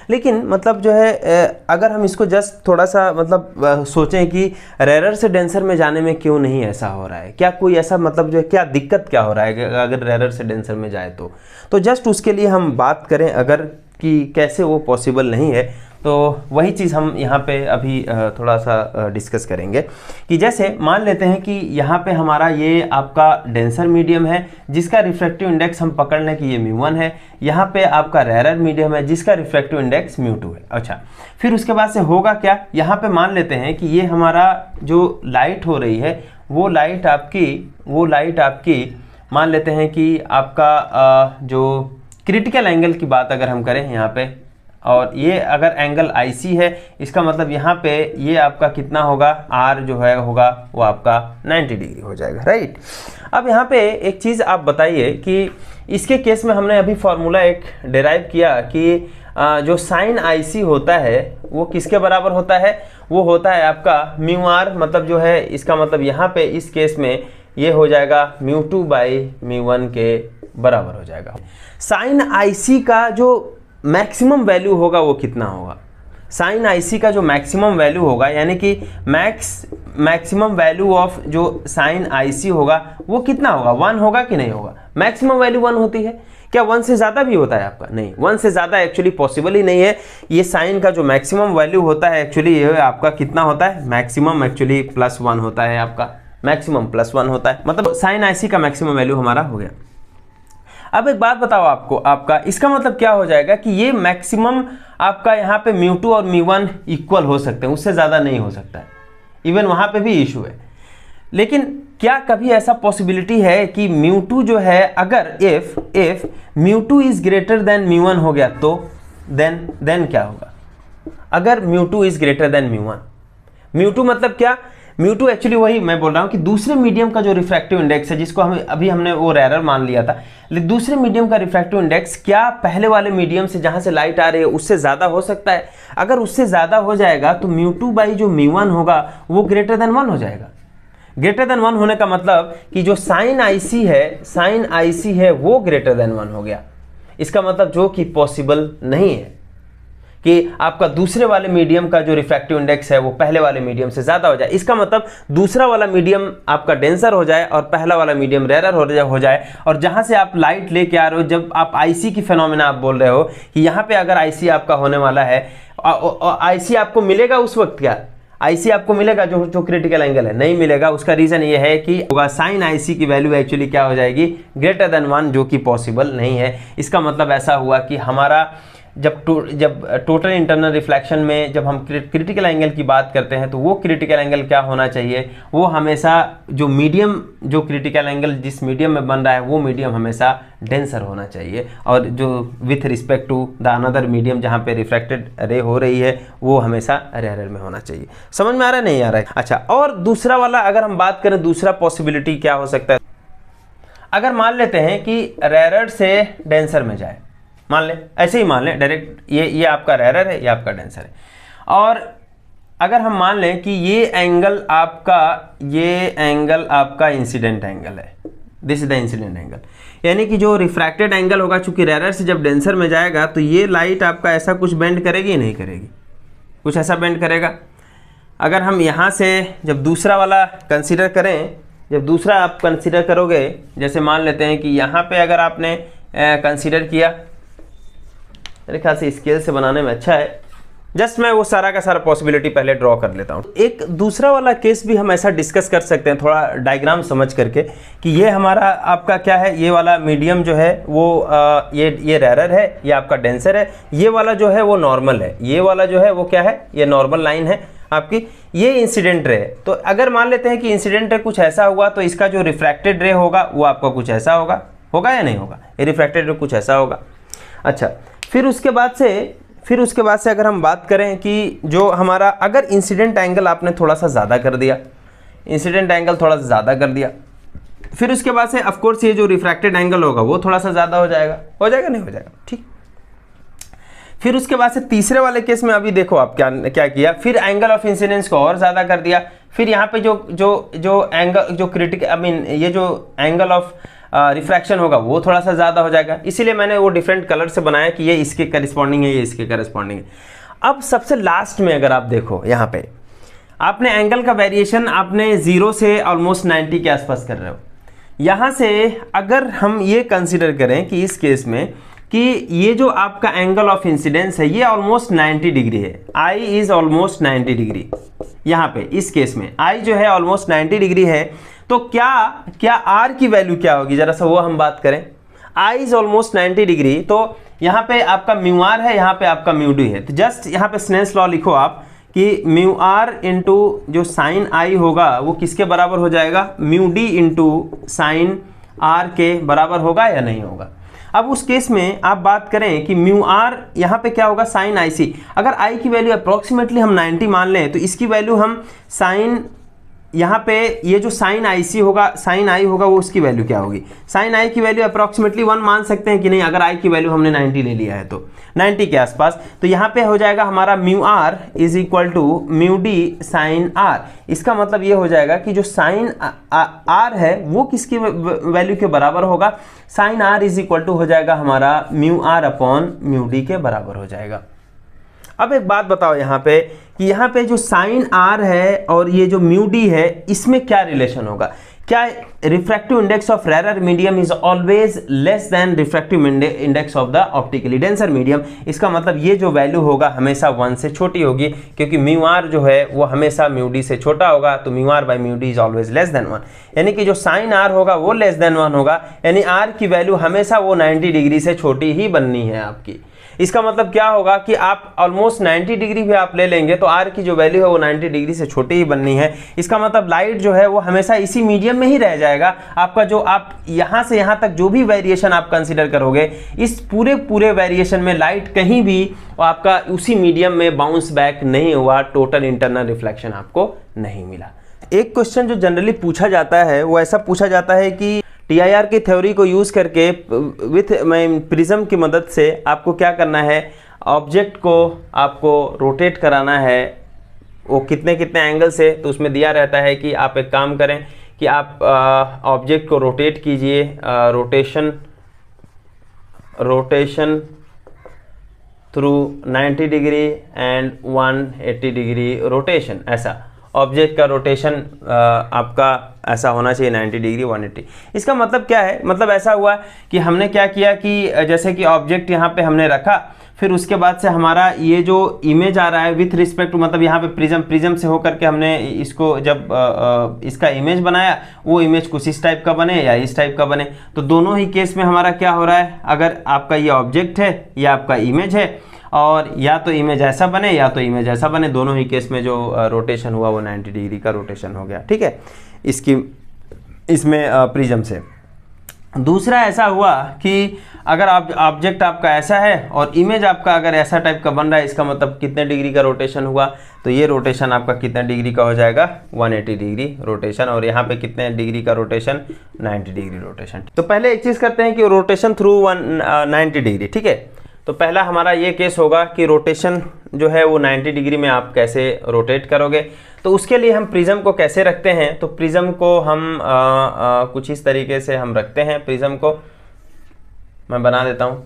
लेकिन मतलब जो है अगर हम इसको जस्ट थोड़ा सा मतलब सोचें कि रेरर से डेंसर में जाने में क्यों नहीं ऐसा हो रहा है, क्या कोई ऐसा मतलब जो है क्या दिक्कत क्या हो रहा है अगर रेरर से डेंसर में जाए तो जस्ट उसके लिए हम बात करें अगर कि कैसे वो पॉसिबल नहीं है, तो वही चीज़ हम यहाँ पे अभी थोड़ा सा डिस्कस करेंगे कि जैसे मान लेते हैं कि यहाँ पे हमारा ये आपका डेंसर मीडियम है जिसका रिफ्रैक्टिव इंडेक्स हम पकड़ लें कि ये μ1 है, यहाँ पे आपका रेरर मीडियम है जिसका रिफ्रैक्टिव इंडेक्स μ2 है। अच्छा, फिर उसके बाद से होगा क्या, यहाँ पे मान लेते हैं कि ये हमारा जो लाइट हो रही है वो लाइट आपकी मान लेते हैं कि आपका जो क्रिटिकल एंगल की बात अगर हम करें यहाँ पे, और ये अगर एंगल IC है इसका मतलब यहाँ पे ये आपका कितना होगा, R जो है होगा वो आपका 90 डिग्री हो जाएगा, राइट। अब यहाँ पे एक चीज़ आप बताइए कि इसके केस में हमने अभी फॉर्मूला एक डिराइव किया कि जो साइन IC होता है वो किसके बराबर होता है, वो होता है आपका म्यू R, मतलब जो है इसका मतलब यहाँ पे इस केस में ये हो जाएगा μ2 बाई μ1 के बराबर हो जाएगा। साइन IC का जो मैक्सिमम वैल्यू होगा वो कितना होगा, साइन आईसी का जो मैक्सिमम वैल्यू होगा, यानी कि मैक्सिमम वैल्यू ऑफ जो साइन आईसी होगा वो कितना होगा, 1 होगा कि नहीं होगा। मैक्सिमम वैल्यू 1 होती है। क्या 1 से ज़्यादा भी होता है आपका? नहीं, 1 से ज़्यादा एक्चुअली पॉसिबल ही नहीं है। ये साइन का जो मैक्सिमम वैल्यू होता है एक्चुअली ये आपका कितना होता है, मैक्सिमम एक्चुअली +1 होता है आपका, मैक्सिमम +1 होता है, मतलब साइन आईसी का मैक्सिमम वैल्यू हमारा हो गया। अब एक बात बताओ आपका इसका मतलब क्या हो जाएगा कि ये मैक्सिमम आपका यहाँ पे μ2 और μ1 इक्वल हो सकते हैं, उससे ज़्यादा नहीं हो सकता है। इवन वहाँ पे भी इशू है। लेकिन क्या कभी ऐसा पॉसिबिलिटी है कि μ2 जो है, अगर इफ μ2 इज ग्रेटर देन μ1 हो गया तो देन क्या होगा? अगर μ2 इज ग्रेटर देन μ1, μ2 मतलब क्या, μ2 एक्चुअली वही मैं बोल रहा हूँ कि दूसरे मीडियम का जो रिफ्रैक्टिव इंडेक्स है, जिसको हम अभी हमने वो रेरर मान लिया था, लेकिन दूसरे मीडियम का रिफ्रैक्टिव इंडेक्स क्या पहले वाले मीडियम से जहाँ से लाइट आ रही है उससे ज़्यादा हो सकता है? अगर उससे ज़्यादा हो जाएगा तो μ2 बाई जो μ1 होगा वो ग्रेटर देन 1 हो जाएगा। ग्रेटर देन 1 होने का मतलब कि जो साइन आईसी है वो ग्रेटर देन 1 हो गया। इसका मतलब जो कि पॉसिबल नहीं है कि आपका दूसरे वाले मीडियम का जो रिफ्रैक्टिव इंडेक्स है वो पहले वाले मीडियम से ज़्यादा हो जाए। इसका मतलब दूसरा वाला मीडियम आपका डेंसर हो जाए और पहला वाला मीडियम रेरर हो जाए। और जहाँ से आप लाइट लेके आ रहे हो, जब आप आईसी की फिनोमेना आप बोल रहे हो कि यहाँ पे अगर आईसी आपका होने वाला है, आईसी आपको मिलेगा उस वक्त, क्या आईसी आपको मिलेगा जो क्रिटिकल एंगल है? नहीं मिलेगा। उसका रीज़न ये है कि होगा साइन आईसी की वैल्यू एक्चुअली क्या हो जाएगी, ग्रेटर देन 1, जो कि पॉसिबल नहीं है। इसका मतलब ऐसा हुआ कि हमारा जब टोटल इंटरनल रिफ्लेक्शन में जब हम क्रिटिकल एंगल की बात करते हैं तो वो क्रिटिकल एंगल क्या होना चाहिए, वो हमेशा जो मीडियम, जो क्रिटिकल एंगल जिस मीडियम में बन रहा है वो मीडियम हमेशा डेंसर होना चाहिए, और जो with respect to the another medium जहाँ पे रिफ्लेक्टेड रे हो रही है वो हमेशा रेरर में होना चाहिए। समझ में आ रहा है, नहीं आ रहा है? अच्छा, और दूसरा वाला अगर हम बात करें, दूसरा पॉसिबिलिटी क्या हो सकता है, अगर मान लेते हैं कि रेरर से डेंसर में जाए, मान ले, ऐसे ही मान लें डायरेक्ट, ये आपका रेरर है, ये आपका डेंसर है, और अगर हम मान लें कि ये एंगल आपका इंसिडेंट एंगल है, this is the incident angle, यानी कि जो रिफ्रैक्टेड एंगल होगा, चूंकि रेरर से जब डेंसर में जाएगा तो ये लाइट आपका ऐसा कुछ बेंड करेगी नहीं करेगी, कुछ ऐसा बेंड करेगा। अगर हम यहाँ से जब दूसरा वाला कंसीडर करें, जब दूसरा आप कंसीडर करोगे, जैसे मान लेते हैं कि यहाँ पे अगर आपने कंसीडर किया, मेरे ख्याल से स्केल से बनाने में अच्छा है, जस्ट मैं वो सारा का सारा पॉसिबिलिटी पहले ड्रॉ कर लेता हूँ। एक दूसरा वाला केस भी हम ऐसा डिस्कस कर सकते हैं थोड़ा डायग्राम समझ करके, कि ये हमारा आपका क्या है, ये वाला मीडियम जो है वो ये रेरर है, ये आपका डेंसर है, ये वाला जो है वो नॉर्मल है, ये वाला जो है वो क्या है, ये नॉर्मल लाइन है आपकी, ये इंसिडेंट रे है। तो अगर मान लेते हैं कि इंसिडेंट रे कुछ ऐसा हुआ तो इसका जो रिफ्रैक्टेड रे होगा वो आपका कुछ ऐसा होगा या नहीं होगा? ये रिफ्रैक्टेड रे कुछ ऐसा होगा। अच्छा, फिर उसके बाद से अगर हम बात करें कि जो हमारा, अगर इंसिडेंट एंगल आपने थोड़ा सा ज़्यादा कर दिया, फिर उसके बाद से ऑफ कोर्स ये जो रिफ्रैक्टेड एंगल होगा वो थोड़ा सा ज़्यादा हो जाएगा नहीं हो जाएगा, ठीक। फिर उसके बाद से तीसरे वाले केस में अभी देखो आप क्या किया, फिर एंगल ऑफ इंसिडेंस को और ज़्यादा कर दिया, फिर यहाँ पे जो एंगल, जो क्रिटिकल ये जो एंगल ऑफ रिफ्रैक्शन होगा वो थोड़ा सा ज़्यादा हो जाएगा। इसीलिए मैंने वो डिफरेंट कलर से बनाया कि ये इसके करस्पॉन्डिंग है, ये इसके करस्पॉन्डिंग है। अब सबसे लास्ट में अगर आप देखो, यहाँ पे आपने एंगल का वेरिएशन आपने 0 से ऑलमोस्ट 90 के आसपास कर रहे हो। यहाँ से अगर हम ये कंसिडर करें कि इस केस में कि ये जो आपका एंगल ऑफ इंसिडेंस है ये ऑलमोस्ट 90 डिग्री है, आई इज ऑलमोस्ट 90 डिग्री, यहाँ पे इस केस में आई जो है ऑलमोस्ट 90 डिग्री है, तो क्या आर की वैल्यू क्या होगी, जरा सा वो हम बात करें। आई इज ऑलमोस्ट 90 डिग्री, तो यहाँ पे आपका म्यू आर है, यहाँ पे आपका म्यू डी है, तो जस्ट यहाँ पे स्नेल्स लॉ लिखो आप कि म्यू आर इंटू जो साइन आई होगा वो किसके बराबर हो जाएगा, mu D into sine R के बराबर होगा या नहीं होगा। अब उस केस में आप बात करें कि म्यू आर यहाँ पे क्या होगा, साइन आई सी, अगर आई की वैल्यू अप्रोक्सीमेटली हम 90 मान लें तो इसकी वैल्यू हम साइन, यहाँ पे ये जो साइन आई सी होगा, साइन आई होगा, वो उसकी वैल्यू क्या होगी, साइन आई की वैल्यू अप्रोक्सीमेटली 1 मान सकते हैं कि नहीं, अगर आई की वैल्यू हमने 90 ले लिया है तो 90 के आसपास, तो यहाँ पे हो जाएगा हमारा mu R is equal to mu D sine R. इसका मतलब ये हो जाएगा कि जो साइन आर है वो किसकी वैल्यू के बराबर होगा, sine R is equal to हो जाएगा हमारा mu R upon mu D के बराबर हो जाएगा। अब एक बात बताओ यहाँ पे कि यहाँ पे जो साइन आर है और ये जो म्यू डी है, इसमें क्या रिलेशन होगा? क्या refractive index of rarer medium is always less then refractive index of the optically denser medium? इसका मतलब ये जो वैल्यू होगा हमेशा 1 से छोटी होगी, क्योंकि म्यू आर जो है वो हमेशा म्यू डी से छोटा होगा, तो mu R by mu D is always less than 1। यानी कि जो साइन आर होगा वो लेस देन 1 होगा, यानी आर की वैल्यू हमेशा वो 90 डिग्री से छोटी ही बननी है आपकी। इसका मतलब क्या होगा कि आप ऑलमोस्ट 90 डिग्री भी आप ले लेंगे तो आर की जो वैल्यू है वो 90 डिग्री से छोटी ही बननी है। इसका मतलब लाइट जो है वो हमेशा इसी मीडियम में ही रह जाएगा। आपका जो आप यहाँ से यहाँ तक जो भी वेरिएशन आप कंसीडर करोगे, इस पूरे वेरिएशन में लाइट कहीं भी आपका उसी मीडियम में बाउंस बैक नहीं हुआ, टोटल इंटरनल रिफ्लेक्शन आपको नहीं मिला। एक क्वेश्चन जो जनरली पूछा जाता है वो ऐसा पूछा जाता है कि TIR की थ्योरी को यूज़ करके विथ प्रिज्म की मदद से आपको क्या करना है, ऑब्जेक्ट को आपको रोटेट कराना है, वो कितने एंगल से, तो उसमें दिया रहता है कि आप एक काम करें कि आप ऑब्जेक्ट को रोटेट कीजिए, rotation through 90 degree and 180 degree rotation. ऐसा ऑब्जेक्ट का रोटेशन आपका ऐसा होना चाहिए 90 डिग्री 180। इसका मतलब क्या है? मतलब ऐसा हुआ कि हमने क्या किया कि जैसे कि ऑब्जेक्ट यहाँ पे हमने रखा, फिर उसके बाद से हमारा ये जो इमेज आ रहा है विथ रिस्पेक्ट टू, मतलब यहाँ पे प्रिज्म से होकर के हमने इसको जब इसका इमेज बनाया, वो इमेज कुछ इस टाइप का बने या इस टाइप का बने, तो दोनों ही केस में हमारा क्या हो रहा है, अगर आपका ये ऑब्जेक्ट है या आपका इमेज है, और या तो इमेज ऐसा बने या तो इमेज ऐसा बने, दोनों ही केस में जो रोटेशन हुआ वो 90 डिग्री का रोटेशन हो गया। ठीक है, इसमें प्रिज्म से। दूसरा ऐसा हुआ कि अगर आप ऑब्जेक्ट आपका ऐसा है और इमेज आपका अगर ऐसा टाइप का बन रहा है, इसका मतलब कितने डिग्री का रोटेशन हुआ, तो ये रोटेशन आपका कितने डिग्री का हो जाएगा, 180 डिग्री रोटेशन, और यहाँ पे कितने डिग्री का रोटेशन, 90 डिग्री रोटेशन। तो पहले एक चीज़ करते हैं कि रोटेशन थ्रू 90 डिग्री। ठीक है, तो पहला हमारा ये केस होगा कि रोटेशन जो है वो 90 डिग्री में आप कैसे रोटेट करोगे। तो उसके लिए हम प्रिज्म को कैसे रखते हैं, तो प्रिज्म को हम कुछ इस तरीके से हम रखते हैं। प्रिज्म को मैं बना देता हूं,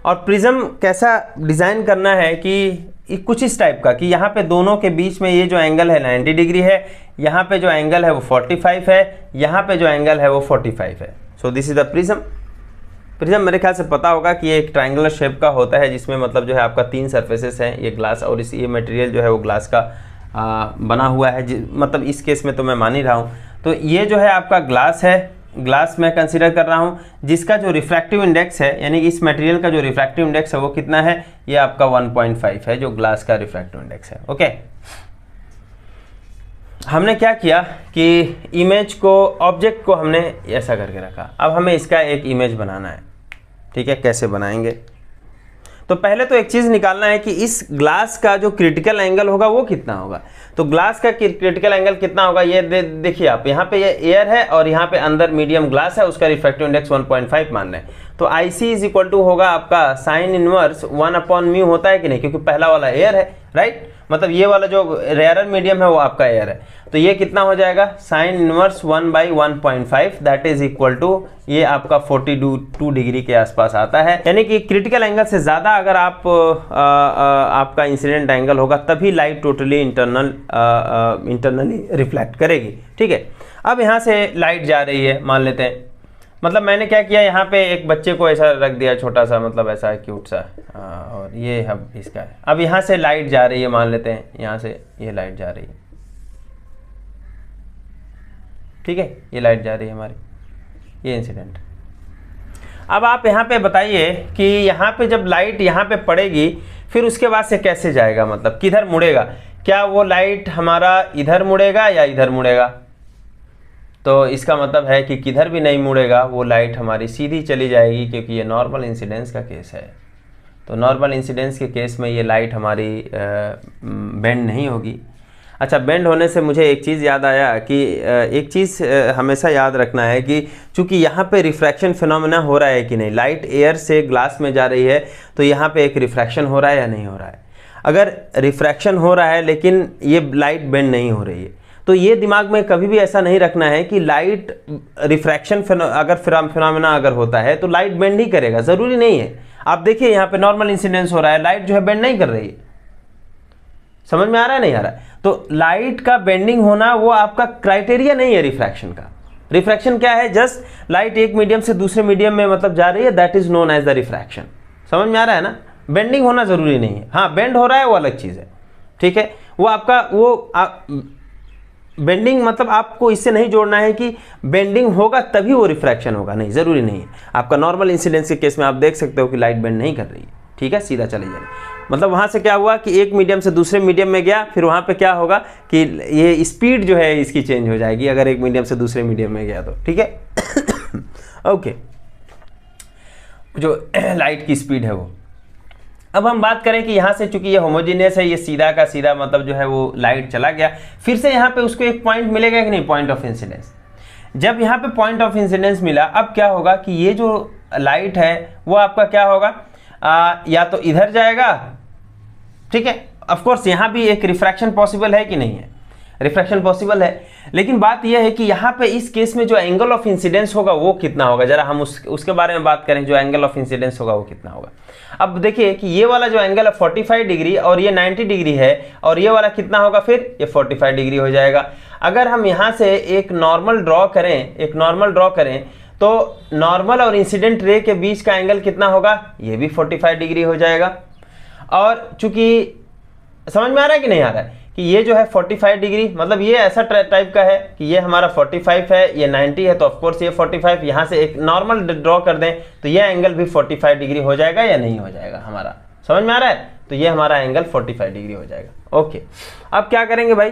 और प्रिज्म कैसा डिज़ाइन करना है कि कुछ इस टाइप का कि यहाँ पे दोनों के बीच में ये जो एंगल है 90 डिग्री है, यहाँ पे जो एंगल है वो 45 है, यहाँ पे जो एंगल है वो 45 है। So this is the prism मेरे ख्याल से पता होगा कि ये एक ट्रायंगुलर शेप का होता है, जिसमें मतलब जो है आपका 3 सरफेसेस हैं, ये ग्लास और ये मटेरियल जो है वो ग्लास का बना हुआ है, मतलब इस केस में तो मैं मान ही रहा हूँ। तो ये जो है आपका ग्लास है, ग्लास मैं कंसीडर कर रहा हूँ, जिसका जो रिफ्रैक्टिव इंडेक्स है, यानी इस मटेरियल का जो रिफ्रैक्टिव इंडेक्स है वो कितना है, ये आपका 1.5 है, जो ग्लास का रिफ्रैक्टिव इंडेक्स है। ओके, हमने क्या किया कि इमेज को, ऑब्जेक्ट को हमने ऐसा करके रखा। अब हमें इसका एक इमेज बनाना है। ठीक है, कैसे बनाएंगे? तो पहले तो एक चीज़ निकालना है कि इस ग्लास का जो क्रिटिकल एंगल होगा वो कितना होगा। तो ग्लास का क्रिटिकल एंगल कितना होगा, ये देखिए आप, यहाँ पे ये एयर है और यहाँ पे अंदर मीडियम ग्लास है, उसका रिफ्रैक्टिव इंडेक्स 1.5 मान रहे हैं। तो IC इज इक्वल टू होगा आपका साइन इनवर्स 1/μ होता है कि नहीं, क्योंकि पहला वाला एयर है, राइट, मतलब ये वाला जो रेयर मीडियम है वो आपका एयर है। तो ये कितना हो जाएगा, sine inverse 1/1.5 that is equal to, ये आपका 42 डिग्री के आसपास आता है। यानी कि क्रिटिकल एंगल से ज़्यादा अगर आप आपका इंसिडेंट एंगल होगा तभी लाइट टोटली इंटरनली रिफ्लेक्ट करेगी। ठीक है, अब यहाँ से लाइट जा रही है, मान लेते हैं, मतलब मैंने क्या किया, यहाँ पे एक बच्चे को ऐसा रख दिया छोटा सा, मतलब ऐसा क्यूट सा, और ये अब इसका है। अब यहाँ से लाइट जा रही है, मान लेते हैं यहाँ से ये लाइट जा रही है। ठीक है, ये लाइट जा रही है हमारी, ये इंसिडेंट। अब आप यहाँ पे बताइए कि यहाँ पे जब लाइट यहाँ पे पड़ेगी फिर उसके बाद से कैसे जाएगा, मतलब किधर मुड़ेगा, क्या वो लाइट हमारा इधर मुड़ेगा या इधर मुड़ेगा? तो इसका मतलब है कि किधर भी नहीं मुड़ेगा, वो लाइट हमारी सीधी चली जाएगी, क्योंकि ये नॉर्मल इंसिडेंस का केस है। तो नॉर्मल इंसिडेंस के केस में ये लाइट हमारी बेंड नहीं होगी। अच्छा, बेंड होने से मुझे एक चीज़ याद आया कि एक चीज़ हमेशा याद रखना है कि चूंकि यहाँ पे रिफ्रैक्शन फिनोमेना हो रहा है कि नहीं, लाइट एयर से ग्लास में जा रही है, तो यहाँ पे एक रिफ्रैक्शन हो रहा है या नहीं हो रहा है। अगर रिफ्रैक्शन हो रहा है लेकिन ये लाइट बेंड नहीं हो रही है, तो ये दिमाग में कभी भी ऐसा नहीं रखना है कि लाइट रिफ्रैक्शन अगर फिनोमेना अगर होता है तो लाइट बेंड ही करेगा, ज़रूरी नहीं है। आप देखिए यहाँ पे नॉर्मल इंसिडेंस हो रहा है, लाइट जो है बेंड नहीं कर रही है। समझ में आ रहा है नहीं आ रहा है? तो लाइट का बेंडिंग होना वो आपका क्राइटेरिया नहीं है रिफ्रैक्शन का। रिफ्रैक्शन क्या है? जस्ट लाइट एक मीडियम से दूसरे मीडियम में मतलब जा रही है, that is known as the refraction. समझ में आ रहा है ना? बेंडिंग होना जरूरी नहीं है। हाँ, बेंड हो रहा है वो अलग चीज़ है, ठीक है। वो आपका बेंडिंग मतलब आपको इससे नहीं जोड़ना है कि बेंडिंग होगा तभी वो रिफ्रैक्शन होगा, नहीं, ज़रूरी नहीं है। आपका नॉर्मल इंसिडेंस के केस में आप देख सकते हो कि लाइट बेंड नहीं कर रही है, ठीक है, सीधा चले जाए। मतलब वहाँ से क्या हुआ कि एक मीडियम से दूसरे मीडियम में गया, फिर वहाँ पे क्या होगा कि ये स्पीड जो है इसकी चेंज हो जाएगी अगर एक मीडियम से दूसरे मीडियम में गया तो, ठीक है। ओके, जो लाइट की स्पीड है वो। अब हम बात करें कि यहाँ से चूंकि ये होमोजीनियस है, ये सीधा का सीधा मतलब जो है वो लाइट चला गया, फिर से यहाँ पे उसको एक पॉइंट मिलेगा कि नहीं, पॉइंट ऑफ इंसिडेंस। जब यहाँ पे पॉइंट ऑफ इंसिडेंस मिला, अब क्या होगा कि ये जो लाइट है वो आपका क्या होगा, या तो इधर जाएगा, ठीक है। ऑफ कोर्स यहाँ भी एक रिफ्रैक्शन पॉसिबल है कि नहीं है, रिफ्रैक्शन पॉसिबल है, लेकिन बात यह है कि यहाँ पे इस केस में जो एंगल ऑफ इंसिडेंस होगा वो कितना होगा, जरा हम उसके बारे में बात करें। जो एंगल ऑफ इंसिडेंस होगा वो कितना होगा। अब देखिए कि ये वाला जो एंगल है 45 डिग्री और ये 90 डिग्री है, और ये वाला कितना होगा, फिर ये 45 डिग्री हो जाएगा। अगर हम यहाँ से एक नॉर्मल ड्रॉ करें तो नॉर्मल और इंसिडेंट रे के बीच का एंगल कितना होगा, ये भी 45 डिग्री हो जाएगा। और चूंकि समझ में आ रहा है कि नहीं आ रहा है कि ये जो है 45 डिग्री, मतलब ये ऐसा टाइप का है कि ये हमारा 45 है, ये 90 है, तो ऑफकोर्स ये 45, यहाँ से एक नॉर्मल ड्रॉ कर दें तो ये एंगल भी 45 डिग्री हो जाएगा या नहीं हो जाएगा हमारा। समझ में आ रहा है? तो ये हमारा एंगल 45 डिग्री हो जाएगा। ओके, अब क्या करेंगे भाई,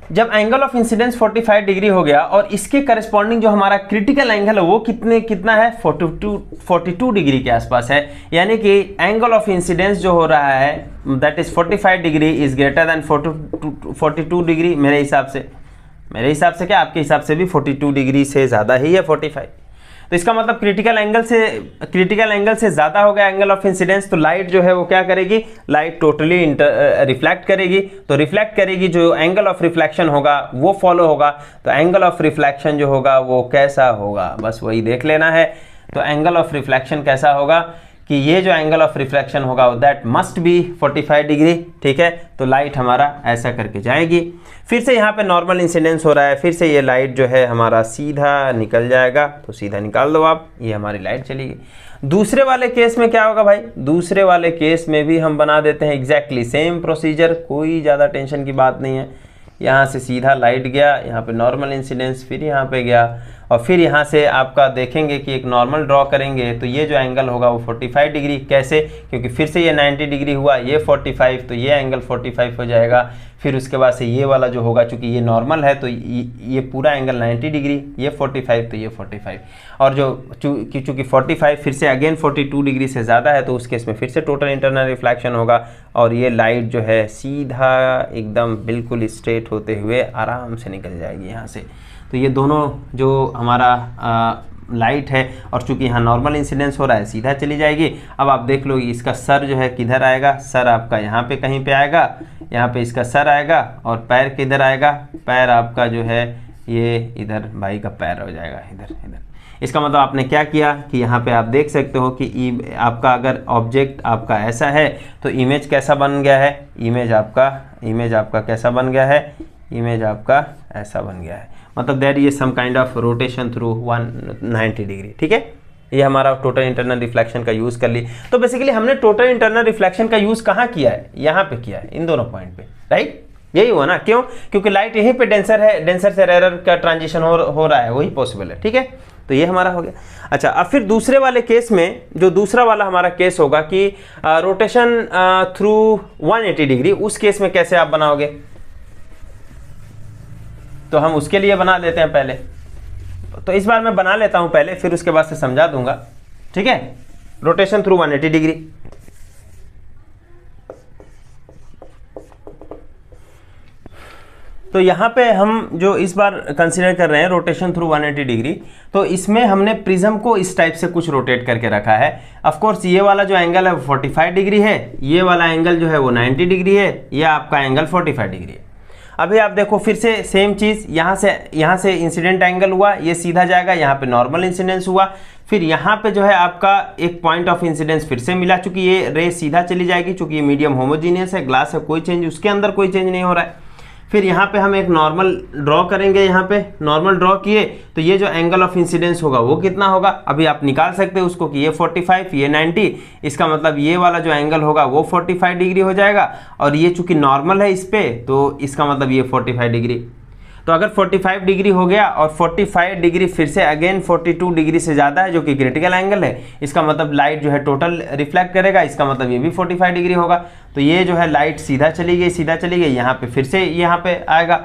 जब एंगल ऑफ इंसिडेंस 45 डिग्री हो गया और इसके करस्पॉन्डिंग जो हमारा क्रिटिकल एंगल है वो कितना है, 42 डिग्री के आसपास है। यानी कि एंगल ऑफ इंसिडेंस जो हो रहा है that is 45 degree is greater then 42 degree. मेरे हिसाब से क्या, आपके हिसाब से भी 42 डिग्री से ज़्यादा ही है 45। तो इसका मतलब क्रिटिकल एंगल से ज़्यादा हो गया एंगल ऑफ इंसिडेंस, तो लाइट जो है वो क्या करेगी, लाइट टोटली रिफ्लेक्ट करेगी। तो रिफ्लेक्ट करेगी, जो एंगल ऑफ रिफ्लेक्शन होगा वो फॉलो होगा। तो एंगल ऑफ रिफ्लेक्शन जो होगा वो कैसा होगा, बस वही देख लेना है। तो एंगल ऑफ रिफ्लेक्शन कैसा होगा कि ये जो एंगल ऑफ रिफ्लेक्शन होगा दैट मस्ट बी 45 डिग्री, ठीक है। तो लाइट हमारा ऐसा करके जाएगी। फिर से यहाँ पे नॉर्मल इंसिडेंस हो रहा है, फिर से ये लाइट जो है हमारा सीधा निकल जाएगा, तो सीधा निकाल दो आप, ये हमारी लाइट चली गई। दूसरे वाले केस में क्या होगा भाई, दूसरे वाले केस में भी हम बना देते हैं एग्जैक्टली सेम प्रोसीजर, कोई ज़्यादा टेंशन की बात नहीं है। यहाँ से सीधा लाइट गया, यहाँ पे नॉर्मल इंसिडेंस, फिर यहाँ पे गया, और फिर यहाँ से आपका देखेंगे कि एक नॉर्मल ड्रॉ करेंगे तो ये जो एंगल होगा वो 45 डिग्री। कैसे, क्योंकि फिर से ये 90 डिग्री हुआ, ये 45, तो ये एंगल 45 हो जाएगा। फिर उसके बाद से ये वाला जो होगा, चूंकि ये नॉर्मल है तो ये पूरा एंगल 90 डिग्री, ये 45 तो ये 45, और जो चूंकि 45 फिर से अगेन 42 डिग्री से ज़्यादा है तो उस केस में फिर से टोटल इंटरनल रिफ्लेक्शन होगा, और ये लाइट जो है सीधा एकदम बिल्कुल स्ट्रेट होते हुए आराम से निकल जाएगी यहाँ से। तो ये दोनों जो हमारा लाइट है, और चूंकि यहाँ नॉर्मल इंसिडेंस हो रहा है, सीधा चली जाएगी। अब आप देख लो इसका सर जो है किधर आएगा, सर आपका यहाँ पे कहीं पे आएगा, यहाँ पे इसका सर आएगा, और पैर किधर आएगा, पैर आपका जो है ये इधर भाई का पैर हो जाएगा, इधर। इसका मतलब आपने क्या किया कि यहाँ पे आप देख सकते हो कि आपका अगर ऑब्जेक्ट आपका ऐसा है तो इमेज कैसा बन गया है, इमेज आपका कैसा बन गया है, इमेज आपका ऐसा बन गया है। मतलब there is some kind of rotation through 190 degree, ठीक है। ये हमारा टोटल इंटरनल रिफ्लेक्शन का यूज़ कर ली। तो बेसिकली हमने टोटल इंटरनल रिफ्लेक्शन का यूज़ कहाँ किया है, यहाँ पे किया है, इन दोनों पॉइंट पे, राइट। यही हुआ ना, क्यों, क्योंकि लाइट यहीं पे डेंसर है, डेंसर से रेयर का ट्रांजिशन हो रहा है, वही पॉसिबल है, ठीक है। तो ये हमारा हो गया। अच्छा, अब फिर दूसरे वाले केस में, जो दूसरा वाला हमारा केस होगा कि रोटेशन थ्रू 180 डिग्री, उस केस में कैसे आप बनाओगे, तो हम उसके लिए बना लेते हैं पहले। तो इस बार मैं बना लेता हूं पहले, फिर उसके बाद से समझा दूंगा, ठीक है। रोटेशन थ्रू 180 डिग्री, तो यहाँ पे हम जो इस बार कंसीडर कर रहे हैं रोटेशन थ्रू 180 डिग्री, तो इसमें हमने प्रिज्म को इस टाइप से कुछ रोटेट करके रखा है। ऑफ कोर्स ये वाला जो एंगल है वो 45 डिग्री है, ये वाला एंगल जो है वो 90 डिग्री है, ये आपका एंगल 45 डिग्री है। अभी आप देखो फिर से सेम चीज़, यहाँ से इंसिडेंट एंगल हुआ, ये सीधा जाएगा, यहाँ पे नॉर्मल इंसिडेंस हुआ, फिर यहाँ पे जो है आपका एक पॉइंट ऑफ इंसिडेंस फिर से मिला, चूंकि ये रे सीधा चली जाएगी, चूंकि ये मीडियम होमोजीनियस है, ग्लास है, कोई चेंज उसके अंदर कोई चेंज नहीं हो रहा है। फिर यहाँ पे हम एक नॉर्मल ड्रॉ करेंगे, यहाँ पे नॉर्मल ड्रॉ किए तो ये जो एंगल ऑफ इंसिडेंस होगा वो कितना होगा, अभी आप निकाल सकते हैं उसको कि ये 45, ये 90, इसका मतलब ये वाला जो एंगल होगा वो 45 डिग्री हो जाएगा, और ये चूंकि नॉर्मल है इस पे तो इसका मतलब ये 45 डिग्री। तो अगर 45 डिग्री हो गया और 45 डिग्री फिर से अगेन 42 डिग्री से ज़्यादा है जो कि क्रिटिकल एंगल है, इसका मतलब लाइट जो है टोटल रिफ्लेक्ट करेगा, इसका मतलब ये भी 45 डिग्री होगा। तो ये जो है लाइट सीधा चली गई, यहाँ पे फिर से यहाँ पे आएगा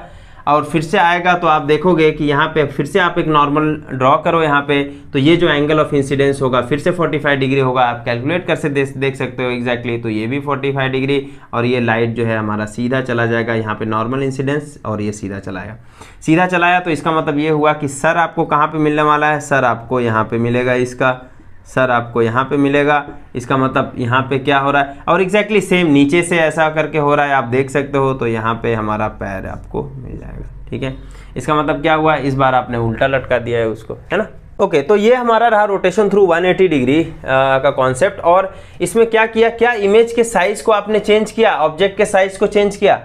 और फिर से आएगा, तो आप देखोगे कि यहाँ पे फिर से आप एक नॉर्मल ड्रॉ करो यहाँ पे, तो ये जो एंगल ऑफ इंसिडेंस होगा फिर से 45 डिग्री होगा, आप कैलकुलेट कर से देख सकते हो एग्जैक्टली। तो ये भी 45 डिग्री और ये लाइट जो है हमारा सीधा चला जाएगा, यहाँ पे नॉर्मल इंसिडेंस और ये सीधा चलाया। तो इसका मतलब ये हुआ कि सर आपको कहाँ पे मिलने वाला है, सर आपको यहाँ पे मिलेगा, इसका सर आपको यहाँ पे मिलेगा, इसका मतलब यहाँ पे क्या हो रहा है, और एग्जैक्टली सेम नीचे से ऐसा करके हो रहा है, आप देख सकते हो। तो यहाँ पे हमारा पैर आपको मिल जाएगा, ठीक है। इसका मतलब क्या हुआ, इस बार आपने उल्टा लटका दिया है उसको, है ना। ओके, तो ये हमारा रहा रोटेशन थ्रू 180 डिग्री का कॉन्सेप्ट। और इसमें क्या किया, क्या इमेज के साइज को आपने चेंज किया, ऑब्जेक्ट के साइज को चेंज किया,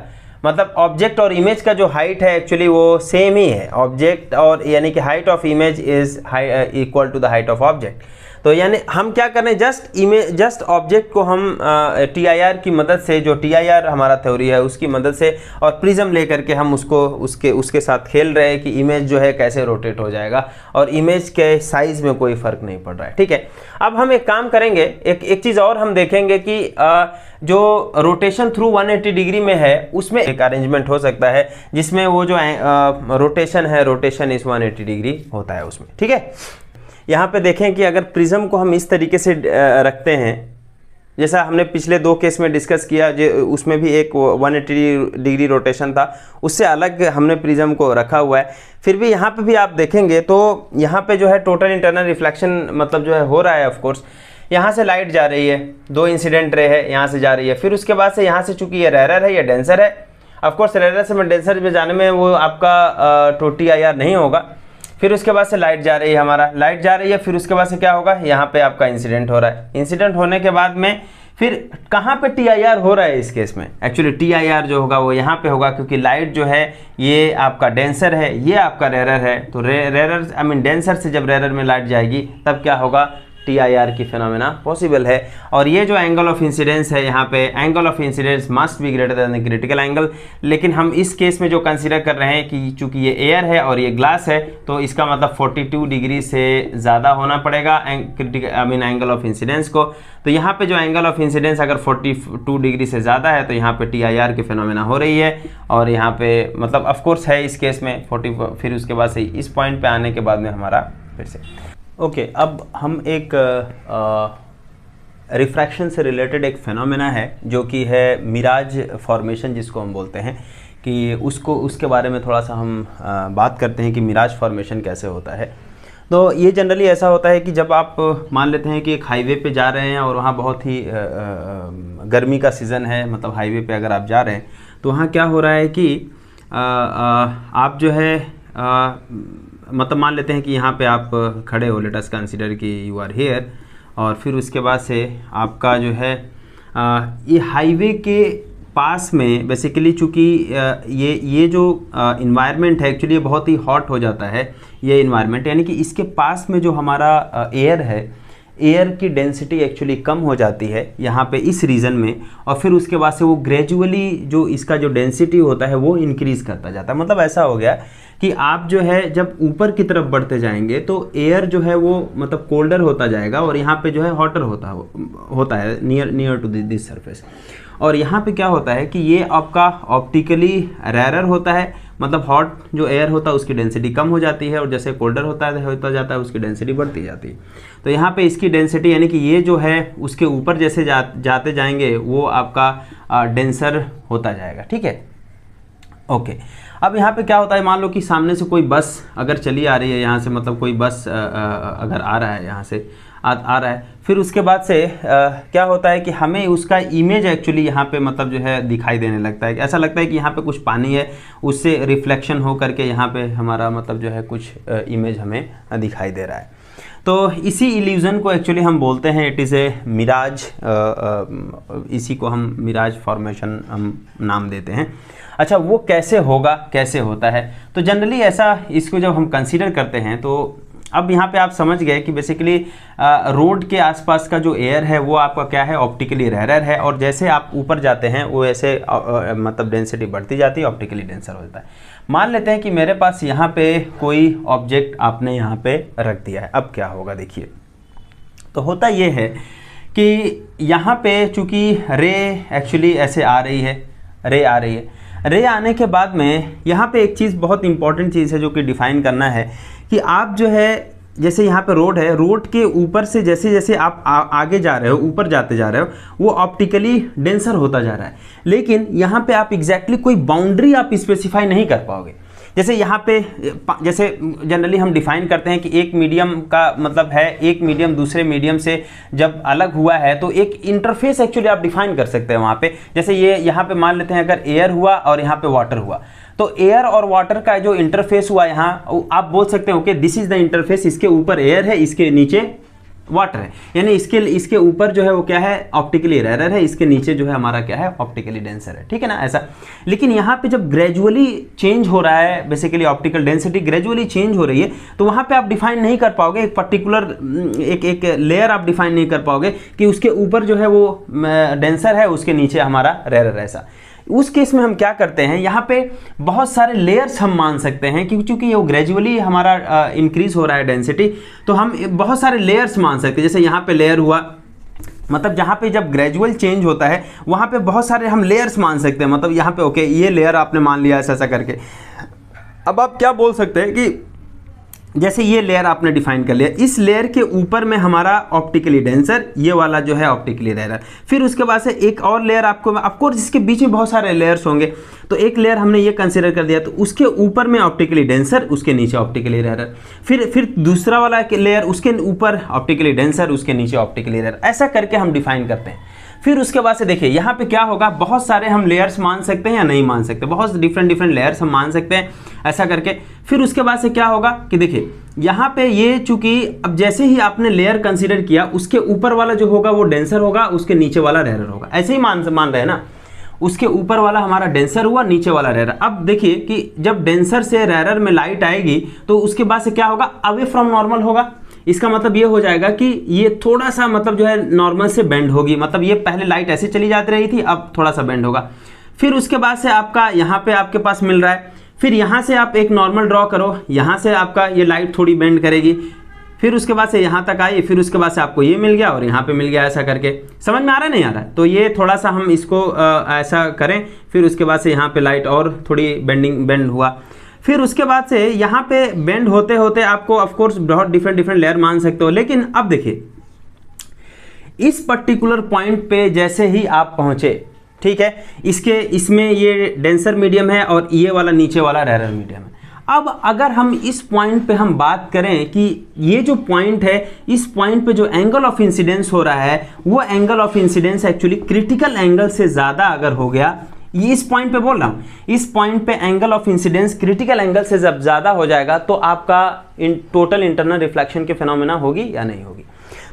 मतलब ऑब्जेक्ट और इमेज का जो हाइट है एक्चुअली वो सेम ही है, ऑब्जेक्ट और यानी कि height of image is equal to the height of object. तो यानी हम क्या कर रहे हैं, जस्ट ऑब्जेक्ट को हम TIR की मदद से, जो TIR हमारा थ्योरी है उसकी मदद से और प्रिज्म लेकर के हम उसके साथ खेल रहे हैं कि इमेज जो है कैसे रोटेट हो जाएगा, और इमेज के साइज में कोई फर्क नहीं पड़ रहा है, ठीक है। अब हम एक काम करेंगे, एक चीज़ और हम देखेंगे कि जो रोटेशन थ्रू 180 डिग्री में है उसमें एक अरेंजमेंट हो सकता है जिसमें वो जो रोटेशन है, रोटेशन इस 180 डिग्री होता है उसमें, ठीक है। यहाँ पे देखें कि अगर प्रिज्म को हम इस तरीके से रखते हैं, जैसा हमने पिछले 2 केस में डिस्कस किया, जो उसमें भी एक 180 डिग्री रोटेशन था, उससे अलग हमने प्रिज्म को रखा हुआ है। फिर भी यहाँ पे भी आप देखेंगे तो यहाँ पे जो है टोटल इंटरनल रिफ्लेक्शन मतलब जो है हो रहा है। ऑफ कोर्स यहाँ से लाइट जा रही है, 2 इंसिडेंट रे है, यहाँ से जा रही है, फिर उसके बाद से यहाँ से चूंकि ये रेरर है, ये डेंसर है, ऑफकोर्स रेरर से डेंसर में जाने में वो आपका TIR नहीं होगा। फिर उसके बाद से लाइट जा रही है, हमारा लाइट जा रही है, फिर उसके बाद से क्या होगा, यहाँ पे आपका इंसिडेंट हो रहा है। इंसिडेंट होने के बाद में फिर कहाँ पे TIR हो रहा है इस केस में, एक्चुअली TIR जो होगा वो यहाँ पे होगा, क्योंकि लाइट जो है ये आपका डेंसर है, ये आपका रेरर है। तो रेरर आई मीन डेंसर से जब रेरर में लाइट जाएगी तब क्या होगा, TIR की फिनोमेना पॉसिबल है। और ये जो एंगल ऑफ इंसिडेंस है यहाँ पे, angle of incidence must be greater then the critical angle. लेकिन हम इस केस में जो कंसीडर कर रहे हैं कि चूंकि ये एयर है और ये ग्लास है, तो इसका मतलब 42 डिग्री से ज़्यादा होना पड़ेगा critical I mean angle of incidence को। तो यहाँ पे जो एंगल ऑफ इंसिडेंस अगर 42 डिग्री से ज़्यादा है तो यहाँ पे TIR की फिनोमेना हो रही है, और यहाँ पे मतलब ऑफकोर्स है इस केस में 40। फिर उसके बाद से इस पॉइंट पे आने के बाद में हमारा फिर से ओके, अब हम एक रिफ्रैक्शन से रिलेटेड एक फेनोमेना है जो कि है मिराज फॉर्मेशन, जिसको हम बोलते हैं कि उसके बारे में थोड़ा सा हम बात करते हैं कि मिराज फॉर्मेशन कैसे होता है। तो ये जनरली ऐसा होता है कि जब आप मान लेते हैं कि एक हाईवे पे जा रहे हैं और वहाँ बहुत ही गर्मी का सीज़न है, मतलब हाईवे पे अगर आप जा रहे हैं तो वहाँ क्या हो रहा है कि आप जो है मतलब मान लेते हैं कि यहाँ पे आप खड़े हो, लेट अस कंसीडर कि यू आर हियर, और फिर उसके बाद से आपका जो है ये हाईवे के पास में बेसिकली चूँकि ये जो इन्वायरमेंट है एक्चुअली ये बहुत ही हॉट हो जाता है ये इन्वायरमेंट, यानी कि इसके पास में जो हमारा एयर है, एयर की डेंसिटी एक्चुअली कम हो जाती है यहाँ पे इस रीजन में, और फिर उसके बाद से वो ग्रेजुअली जो इसका जो डेंसिटी होता है वो इंक्रीज़ करता जाता है। मतलब ऐसा हो गया कि आप जो है जब ऊपर की तरफ बढ़ते जाएंगे तो एयर जो है वो मतलब कोल्डर होता जाएगा और यहाँ पे जो है हॉटर होता है नियर टू दिस सरफेस। और यहाँ पे क्या होता है कि ये आपका ऑप्टिकली रेरर होता है, मतलब हॉट जो एयर होता है उसकी डेंसिटी कम हो जाती है, और जैसे कोल्डर होता जाता है उसकी डेंसिटी बढ़ती जाती है। तो यहाँ पे इसकी डेंसिटी यानी कि ये जो है उसके ऊपर जैसे जाते जाएंगे वो आपका डेंसर होता जाएगा, ठीक है। ओके, अब यहाँ पे क्या होता है, मान लो कि सामने से कोई बस अगर चली आ रही है यहाँ से, मतलब कोई बस अगर आ रहा है यहाँ से आ रहा है, फिर उसके बाद से क्या होता है कि हमें उसका इमेज एक्चुअली यहाँ पे मतलब जो है दिखाई देने लगता है, ऐसा लगता है कि यहाँ पे कुछ पानी है, उससे रिफ्लेक्शन हो करके यहाँ पे हमारा मतलब जो है कुछ इमेज हमें दिखाई दे रहा है। तो इसी इल्यूज़न को एक्चुअली हम बोलते हैं इट इज़ ए मिराज, इसी को हम मिराज फॉर्मेशन हम नाम देते हैं। अच्छा, वो कैसे होगा, कैसे होता है? तो जनरली ऐसा इसको जब हम कंसीडर करते हैं तो अब यहाँ पे आप समझ गए कि बेसिकली रोड के आसपास का जो एयर है वो आपका क्या है, ऑप्टिकली रेयर है, और जैसे आप ऊपर जाते हैं वो ऐसे मतलब डेंसिटी बढ़ती जाती है, ऑप्टिकली डेंसर हो जाता है। मान लेते हैं कि मेरे पास यहाँ पे कोई ऑब्जेक्ट आपने यहाँ पे रख दिया है, अब क्या होगा देखिए। तो होता ये है कि यहाँ पे चूँकि रे एक्चुअली ऐसे आ रही है, रे आने के बाद में यहाँ पे एक चीज़ बहुत इंपॉर्टेंट चीज़ है जो कि डिफ़ाइन करना है कि आप जो है, जैसे यहाँ पे रोड है, रोड के ऊपर से जैसे जैसे आप आगे जा रहे हो, ऊपर जाते जा रहे हो, वो ऑप्टिकली डेंसर होता जा रहा है। लेकिन यहाँ पे आप एग्जैक्टली कोई बाउंड्री आप स्पेसिफाई नहीं कर पाओगे। जैसे यहाँ पे जैसे जनरली हम डिफाइन करते हैं कि एक मीडियम का मतलब है, एक मीडियम दूसरे मीडियम से जब अलग हुआ है तो एक इंटरफेस एक्चुअली आप डिफाइन कर सकते हैं वहाँ पे। जैसे ये यहाँ पे मान लेते हैं अगर एयर हुआ और यहाँ पे वाटर हुआ, तो एयर और वाटर का जो इंटरफेस हुआ यहाँ, आप बोल सकते हैं okay this is the interface, इसके ऊपर एयर है, इसके नीचे वाटर है, यानी इसके ऊपर जो है वो क्या है, ऑप्टिकली रेयर है, इसके नीचे जो है हमारा क्या है, ऑप्टिकली डेंसर है, ठीक है ना ऐसा। लेकिन यहाँ पे जब ग्रेजुअली चेंज हो रहा है, basically optical density gradually change हो रही है, तो वहाँ पे आप डिफाइन नहीं कर पाओगे एक पर्टिकुलर एक लेयर आप डिफाइन नहीं कर पाओगे कि उसके ऊपर जो है वो डेंसर है, उसके नीचे हमारा रेयर है ऐसा। उस केस में हम क्या करते हैं, यहाँ पे बहुत सारे लेयर्स हम मान सकते हैं क्योंकि चूंकि ये ग्रेजुअली हमारा इंक्रीज हो रहा है डेंसिटी, तो हम बहुत सारे लेयर्स मान सकते हैं। जैसे यहाँ पे लेयर हुआ, मतलब जहाँ पे जब ग्रेजुअल चेंज होता है वहाँ पे बहुत सारे हम लेयर्स मान सकते हैं। मतलब यहाँ पे ओके ये लेयर आपने मान लिया ऐसा ऐसा करके। अब आप क्या बोल सकते हैं कि जैसे ये लेयर आपने डिफाइन कर लिया, इस लेयर के ऊपर में हमारा ऑप्टिकली डेंसर, ये वाला जो है ऑप्टिकली रेयर। फिर उसके बाद से एक और लेयर आपको, ऑफकोर्स इसके बीच में बहुत सारे लेयर्स होंगे, तो एक लेयर हमने ये कंसीडर कर दिया, तो उसके ऊपर में ऑप्टिकली डेंसर, उसके नीचे ऑप्टिकली रेयर। फिर दूसरा वाला लेयर, उसके ऊपर ऑप्टिकली डेंसर, उसके नीचे ऑप्टिकली रेयर, ऐसा करके हम डिफाइन करते हैं। फिर उसके बाद से देखिए यहाँ पे क्या होगा, बहुत सारे हम लेयर्स मान सकते हैं या नहीं मान सकते, बहुत डिफरेंट लेयर्स हम मान सकते हैं ऐसा करके। फिर उसके बाद से क्या होगा कि देखिए यहाँ पे ये चूंकि अब जैसे ही आपने लेयर कंसीडर किया, उसके ऊपर वाला जो होगा वो डेंसर होगा, उसके नीचे वाला रेयर होगा, ऐसे ही मान रहे हैं ना। उसके ऊपर वाला हमारा डेंसर हुआ, नीचे वाला रेयर। अब देखिए कि जब डेंसर से रेयर में लाइट आएगी तो उसके बाद से क्या होगा, अवे फ्रॉम नॉर्मल होगा। इसका मतलब ये हो जाएगा कि ये थोड़ा सा मतलब जो है नॉर्मल से बेंड होगी, मतलब ये पहले लाइट ऐसे चली जाती रही थी, अब थोड़ा सा बेंड होगा। फिर उसके बाद से आपका यहाँ पे आपके पास मिल रहा है, फिर यहाँ से आप एक नॉर्मल ड्रॉ करो, यहाँ से आपका ये लाइट थोड़ी बेंड करेगी, फिर उसके बाद से यहाँ तक आई, फिर उसके बाद से आपको ये मिल गया और यहाँ पे मिल गया, ऐसा करके। समझ में आ रहा है नहीं आ रहा है? तो ये थोड़ा सा हम इसको ऐसा करें, फिर उसके बाद से यहाँ पे लाइट और थोड़ी बेंड हुआ। फिर उसके बाद से यहाँ पे बेंड होते होते आपको ऑफकोर्स बहुत डिफरेंट लेयर मान सकते हो। लेकिन अब देखिए इस पर्टिकुलर पॉइंट पे जैसे ही आप पहुँचे, ठीक है, इसमें ये डेंसर मीडियम है और ये वाला नीचे वाला रेयर मीडियम है। अब अगर हम इस पॉइंट पे हम बात करें कि ये जो पॉइंट है, इस पॉइंट पे जो एंगल ऑफ इंसिडेंस हो रहा है, वो angle of incidence actually critical angle से ज़्यादा अगर हो गया, ये इस पॉइंट पे बोल रहा हूँ, इस पॉइंट पे angle of incidence critical angle से जब ज़्यादा हो जाएगा तो आपका टोटल इंटरनल रिफ्लेक्शन के फिनोमेना होगी या नहीं होगी।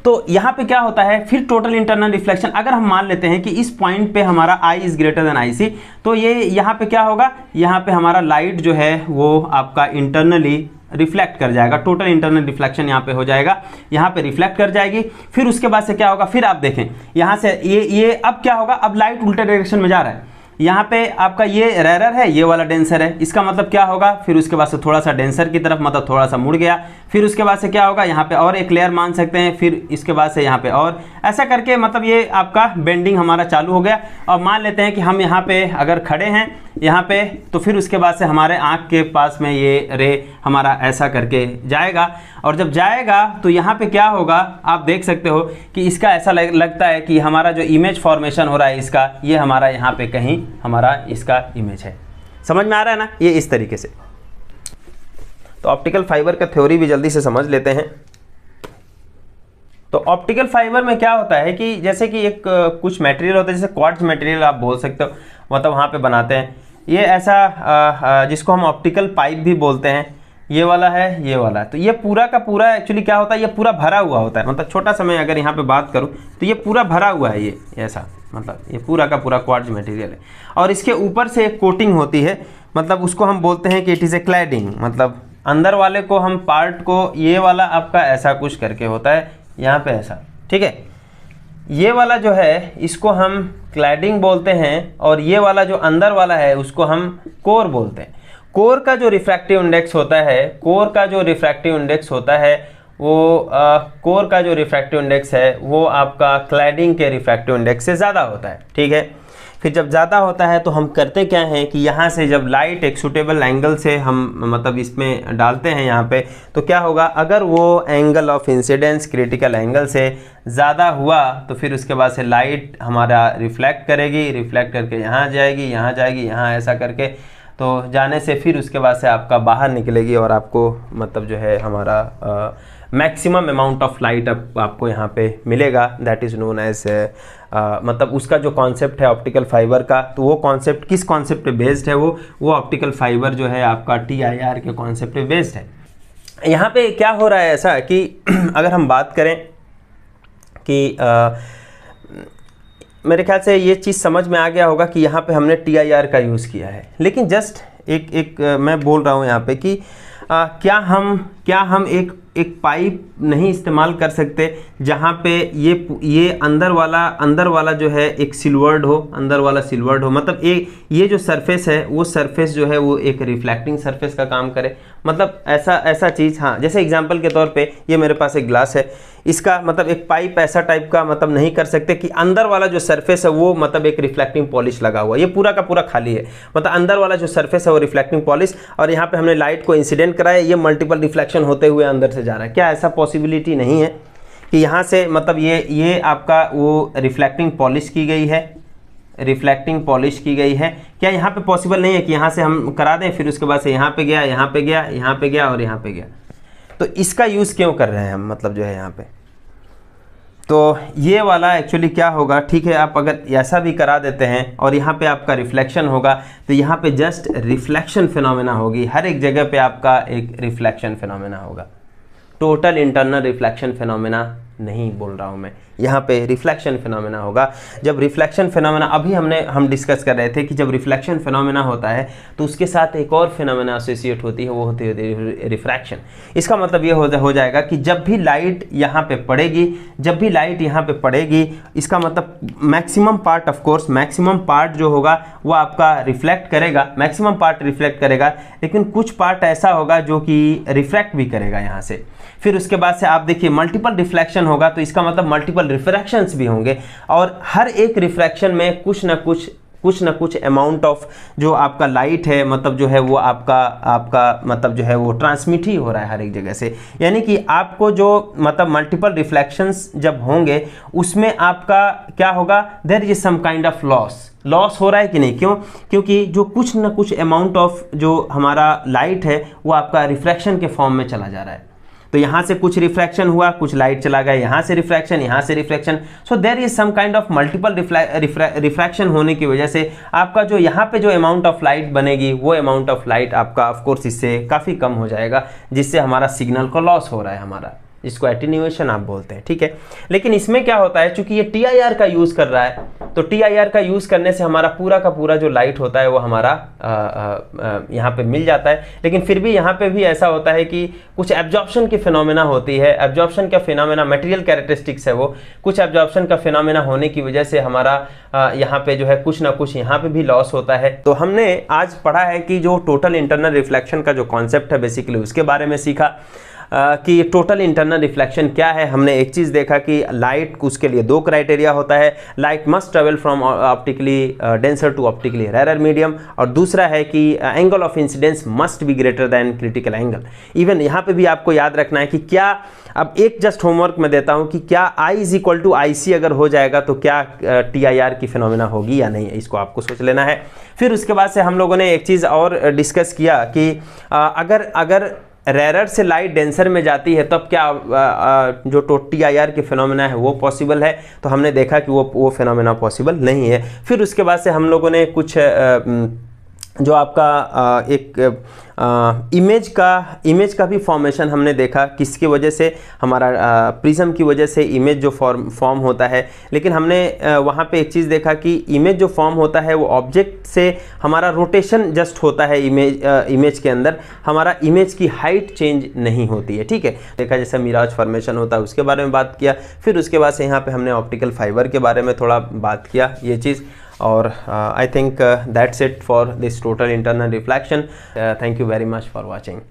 तो यहाँ पे क्या होता है, फिर टोटल इंटरनल रिफ्लेक्शन अगर हम मान लेते हैं कि इस पॉइंट पे हमारा I is greater then IC, तो ये यहाँ पे क्या होगा, यहाँ पे हमारा लाइट जो है वो आपका इंटरनली रिफ्लेक्ट कर जाएगा, टोटल इंटरनल रिफ्लेक्शन यहाँ पे हो जाएगा, यहाँ पे रिफ्लेक्ट कर जाएगी। फिर उसके बाद से क्या होगा, फिर आप देखें यहाँ से ये अब क्या होगा, अब लाइट उल्टे डायरेक्शन में जा रहा है, यहाँ पे आपका ये रेयर है, ये वाला डेंसर है, इसका मतलब क्या होगा, फिर उसके बाद से थोड़ा सा डेंसर की तरफ मतलब थोड़ा सा मुड़ गया। फिर उसके बाद से क्या होगा, यहाँ पे और एक लेयर मान सकते हैं, फिर इसके बाद से यहाँ पे और ऐसा करके मतलब ये आपका बेंडिंग हमारा चालू हो गया। और मान लेते हैं कि हम यहाँ पे अगर खड़े हैं यहाँ पे, तो फिर उसके बाद से हमारे आँख के पास में ये रे हमारा ऐसा करके जाएगा, और जब जाएगा तो यहाँ पे क्या होगा, आप देख सकते हो कि इसका ऐसा लगता है कि हमारा जो इमेज फॉर्मेशन हो रहा है इसका, ये हमारा यहाँ पे कहीं हमारा इसका इमेज है, समझ में आ रहा है ना, ये इस तरीके से। तो ऑप्टिकल फाइबर का थ्योरी भी जल्दी से समझ लेते हैं। तो ऑप्टिकल फाइबर में क्या होता है कि जैसे कि एक कुछ मटेरियल होता है, जैसे क्वार्ट्ज मटेरियल आप बोल सकते हो, मतलब वहाँ पे बनाते हैं। ये ऐसा जिसको हम ऑप्टिकल पाइप भी बोलते हैं, ये वाला है, ये वाला है। तो ये पूरा का पूरा एक्चुअली क्या होता है, ये पूरा भरा हुआ होता है। मतलब छोटा सा मैं अगर यहाँ पे बात करूँ तो ये पूरा भरा हुआ है, ये ऐसा, मतलब ये पूरा का पूरा क्वार्ट्ज मटेरियल है। और इसके ऊपर से एक कोटिंग होती है, मतलब उसको हम बोलते हैं कि इट इज़ ए क्लैडिंग। मतलब अंदर वाले को हम पार्ट को, ये वाला आपका ऐसा कुछ करके होता है यहाँ पे ऐसा, ठीक है। ये वाला जो है इसको हम क्लैडिंग बोलते हैं, और ये वाला जो अंदर वाला है उसको हम कोर बोलते हैं। कोर का जो रिफ्रैक्टिव इंडेक्स होता है, कोर का जो रिफ्रैक्टिव इंडेक्स होता है वो कोर का जो रिफ्रैक्टिव इंडेक्स है वो आपका क्लैडिंग के रिफ्रैक्टिव इंडेक्स से ज़्यादा होता है, ठीक है। फिर जब ज़्यादा होता है तो हम करते क्या हैं कि यहाँ से जब लाइट एक सूटेबल एंगल से हम मतलब इसमें डालते हैं यहाँ पे, तो क्या होगा, अगर वो angle of incidence critical angle से ज़्यादा हुआ तो फिर उसके बाद से लाइट हमारा रिफ्लेक्ट करेगी, रिफ्लेक्ट करके यहाँ जाएगी, यहाँ जाएगी, यहाँ ऐसा करके, तो जाने से फिर उसके बाद से आपका बाहर निकलेगी और आपको मतलब जो है हमारा मैक्सिमम अमाउंट ऑफ लाइट आपको यहाँ पे मिलेगा। दैट इज़ नोन एज मतलब उसका जो कॉन्सेप्ट है ऑप्टिकल फाइबर का, तो वो कॉन्सेप्ट किस कॉन्सेप्ट पे बेस्ड है, वो ऑप्टिकल फाइबर जो है आपका TIR के कॉन्सेप्ट पे बेस्ड है। यहाँ पे क्या हो रहा है ऐसा कि अगर हम बात करें कि मेरे ख्याल से ये चीज़ समझ में आ गया होगा कि यहाँ पे हमने TIR का यूज़ किया है, लेकिन जस्ट एक मैं बोल रहा हूँ यहाँ पे कि क्या हम एक पाइप नहीं इस्तेमाल कर सकते जहाँ पे ये अंदर वाला जो है एक सिल्वर्ड हो, अंदर वाला सिल्वर्ड हो, मतलब ये जो सरफेस है वो सरफेस जो है वो एक रिफ्लेक्टिंग सरफेस का काम करे, मतलब ऐसा चीज़। हाँ, जैसे एग्जांपल के तौर पे ये मेरे पास एक ग्लास है, इसका मतलब एक पाइप ऐसा टाइप का मतलब नहीं कर सकते कि अंदर वाला जो सरफेस है वो मतलब एक रिफ्लेक्टिंग पॉलिश लगा हुआ, ये पूरा का पूरा खाली है, मतलब अंदर वाला जो सरफेस है वो रिफ्लेक्टिंग पॉलिश, और यहाँ पे हमने लाइट को इंसिडेंट कराया, ये मल्टीपल रिफ्लेक्शन होते हुए अंदर से जा रहा है। क्या ऐसा पॉसिबिलिटी नहीं है कि यहाँ से मतलब ये आपका वो रिफ्लेक्टिंग पॉलिश की गई है, रिफ्लेक्टिंग पॉलिश की गई है? क्या यहाँ पे पॉसिबल नहीं है कि यहाँ से हम करा दें, फिर उसके बाद से यहाँ पे गया, यहाँ पे गया, यहाँ पे गया और यहाँ पे गया? तो इसका यूज़ क्यों कर रहे हैं हम, मतलब जो है यहाँ पे, तो ये वाला एक्चुअली क्या होगा, ठीक है, आप अगर ऐसा भी करा देते हैं और यहाँ पे आपका रिफ्लेक्शन होगा, तो यहाँ पे जस्ट रिफ्लेक्शन फिनोमेना होगी, हर एक जगह पे आपका एक रिफ्लेक्शन फिनोमेना होगा। टोटल इंटरनल रिफ्लेक्शन फिनोमेना नहीं बोल रहा हूँ मैं, यहाँ पे रिफ्लेक्शन फिनोमेना होगा। जब रिफ्लेक्शन फिनोमेना अभी हम डिस्कस कर रहे थे कि जब रिफ्लेक्शन फिनोमेना होता है तो उसके साथ एक और फिनोमेना एसोसिएट होती है, वो होती है रिफ्रैक्शन। इसका मतलब ये हो जाएगा कि जब भी लाइट यहाँ पे पड़ेगी, जब भी लाइट यहाँ पे पड़ेगी, इसका मतलब maximum part, of course maximum part जो होगा वो आपका रिफ्लेक्ट करेगा, मैक्सिमम पार्ट रिफ्लेक्ट करेगा, लेकिन कुछ पार्ट ऐसा होगा जो कि रिफ्रैक्ट भी करेगा यहाँ से। फिर उसके बाद से आप देखिए मल्टीपल रिफ्लेक्शन होगा, तो इसका मतलब मल्टीपल रिफ्रैक्शंस भी होंगे, और हर एक रिफ्रैक्शन में कुछ ना कुछ अमाउंट ऑफ जो आपका लाइट है, मतलब जो है वो आपका मतलब जो है वो ट्रांसमिट ही हो रहा है हर एक जगह से। यानी कि आपको जो मतलब मल्टीपल रिफ्लेक्शंस जब होंगे उसमें आपका क्या होगा, there is some kind of loss हो रहा है कि नहीं? क्यों? क्योंकि जो कुछ ना कुछ अमाउंट ऑफ जो हमारा लाइट है वो आपका रिफ्रैक्शन के फॉर्म में चला जा रहा है। तो यहाँ से कुछ रिफ्रैक्शन हुआ, कुछ लाइट चला गया, यहाँ से रिफ्रैक्शन, यहाँ से refraction, so there is some kind of multiple refraction होने की वजह से आपका जो यहाँ पे जो अमाउंट ऑफ लाइट बनेगी वो अमाउंट ऑफ लाइट आपका ऑफ कोर्स इससे काफ़ी कम हो जाएगा, जिससे हमारा सिग्नल को लॉस हो रहा है हमारा, जिसको एटेन्यूएशन आप बोलते हैं, ठीक है। लेकिन इसमें क्या होता है, चूंकि ये TIR का यूज़ कर रहा है, तो TIR का यूज़ करने से हमारा पूरा का पूरा जो लाइट होता है वो हमारा यहाँ पे मिल जाता है। लेकिन फिर भी यहाँ पे भी ऐसा होता है कि कुछ एब्जॉर्प्शन की फिनोमेना होती है। एब्जॉर्प्शन का फिनोमेना मटेरियल कैरेक्टरिस्टिक्स है, वो कुछ एब्जॉर्प्शन का फिनोमेना होने की वजह से हमारा यहाँ पे जो है कुछ ना कुछ यहाँ पे भी लॉस होता है। तो हमने आज पढ़ा है कि जो टोटल इंटरनल रिफ्लेक्शन का जो कॉन्सेप्ट है बेसिकली उसके बारे में सीखा। कि टोटल इंटरनल रिफ्लेक्शन क्या है, हमने एक चीज़ देखा कि लाइट, उसके लिए दो क्राइटेरिया होता है, light must travel from optically denser to optically rarer medium, और दूसरा है कि angle of incidence must be greater than critical angle. Even यहाँ पे भी आपको याद रखना है कि क्या, अब एक जस्ट होमवर्क में देता हूँ कि क्या I is equal to IC अगर हो जाएगा तो क्या TIR की फिनोमिना होगी या नहीं, इसको आपको सोच लेना है। फिर उसके बाद से हम लोगों ने एक चीज़ और डिस्कस किया कि अगर रेयर से लाइट डेंसर में जाती है तब क्या जो TIR की फिनोमिना है वो पॉसिबल है, तो हमने देखा कि वो फिनोमिना पॉसिबल नहीं है। फिर उसके बाद से हम लोगों ने कुछ जो आपका एक इमेज का भी फॉर्मेशन हमने देखा, किसकी वजह से, हमारा प्रिज्म की वजह से इमेज जो फॉर्म होता है। लेकिन हमने वहाँ पे एक चीज़ देखा कि इमेज जो फॉर्म होता है वो ऑब्जेक्ट से हमारा रोटेशन जस्ट होता है, इमेज के अंदर हमारा इमेज की हाइट चेंज नहीं होती है, ठीक है। देखा जैसे मिराज फॉर्मेशन होता है उसके बारे में बात किया। फिर उसके बाद से यहाँ पे हमने ऑप्टिकल फाइबर के बारे में थोड़ा बात किया, ये चीज़। और I think that's it for this total internal reflection. Thank you very much for watching.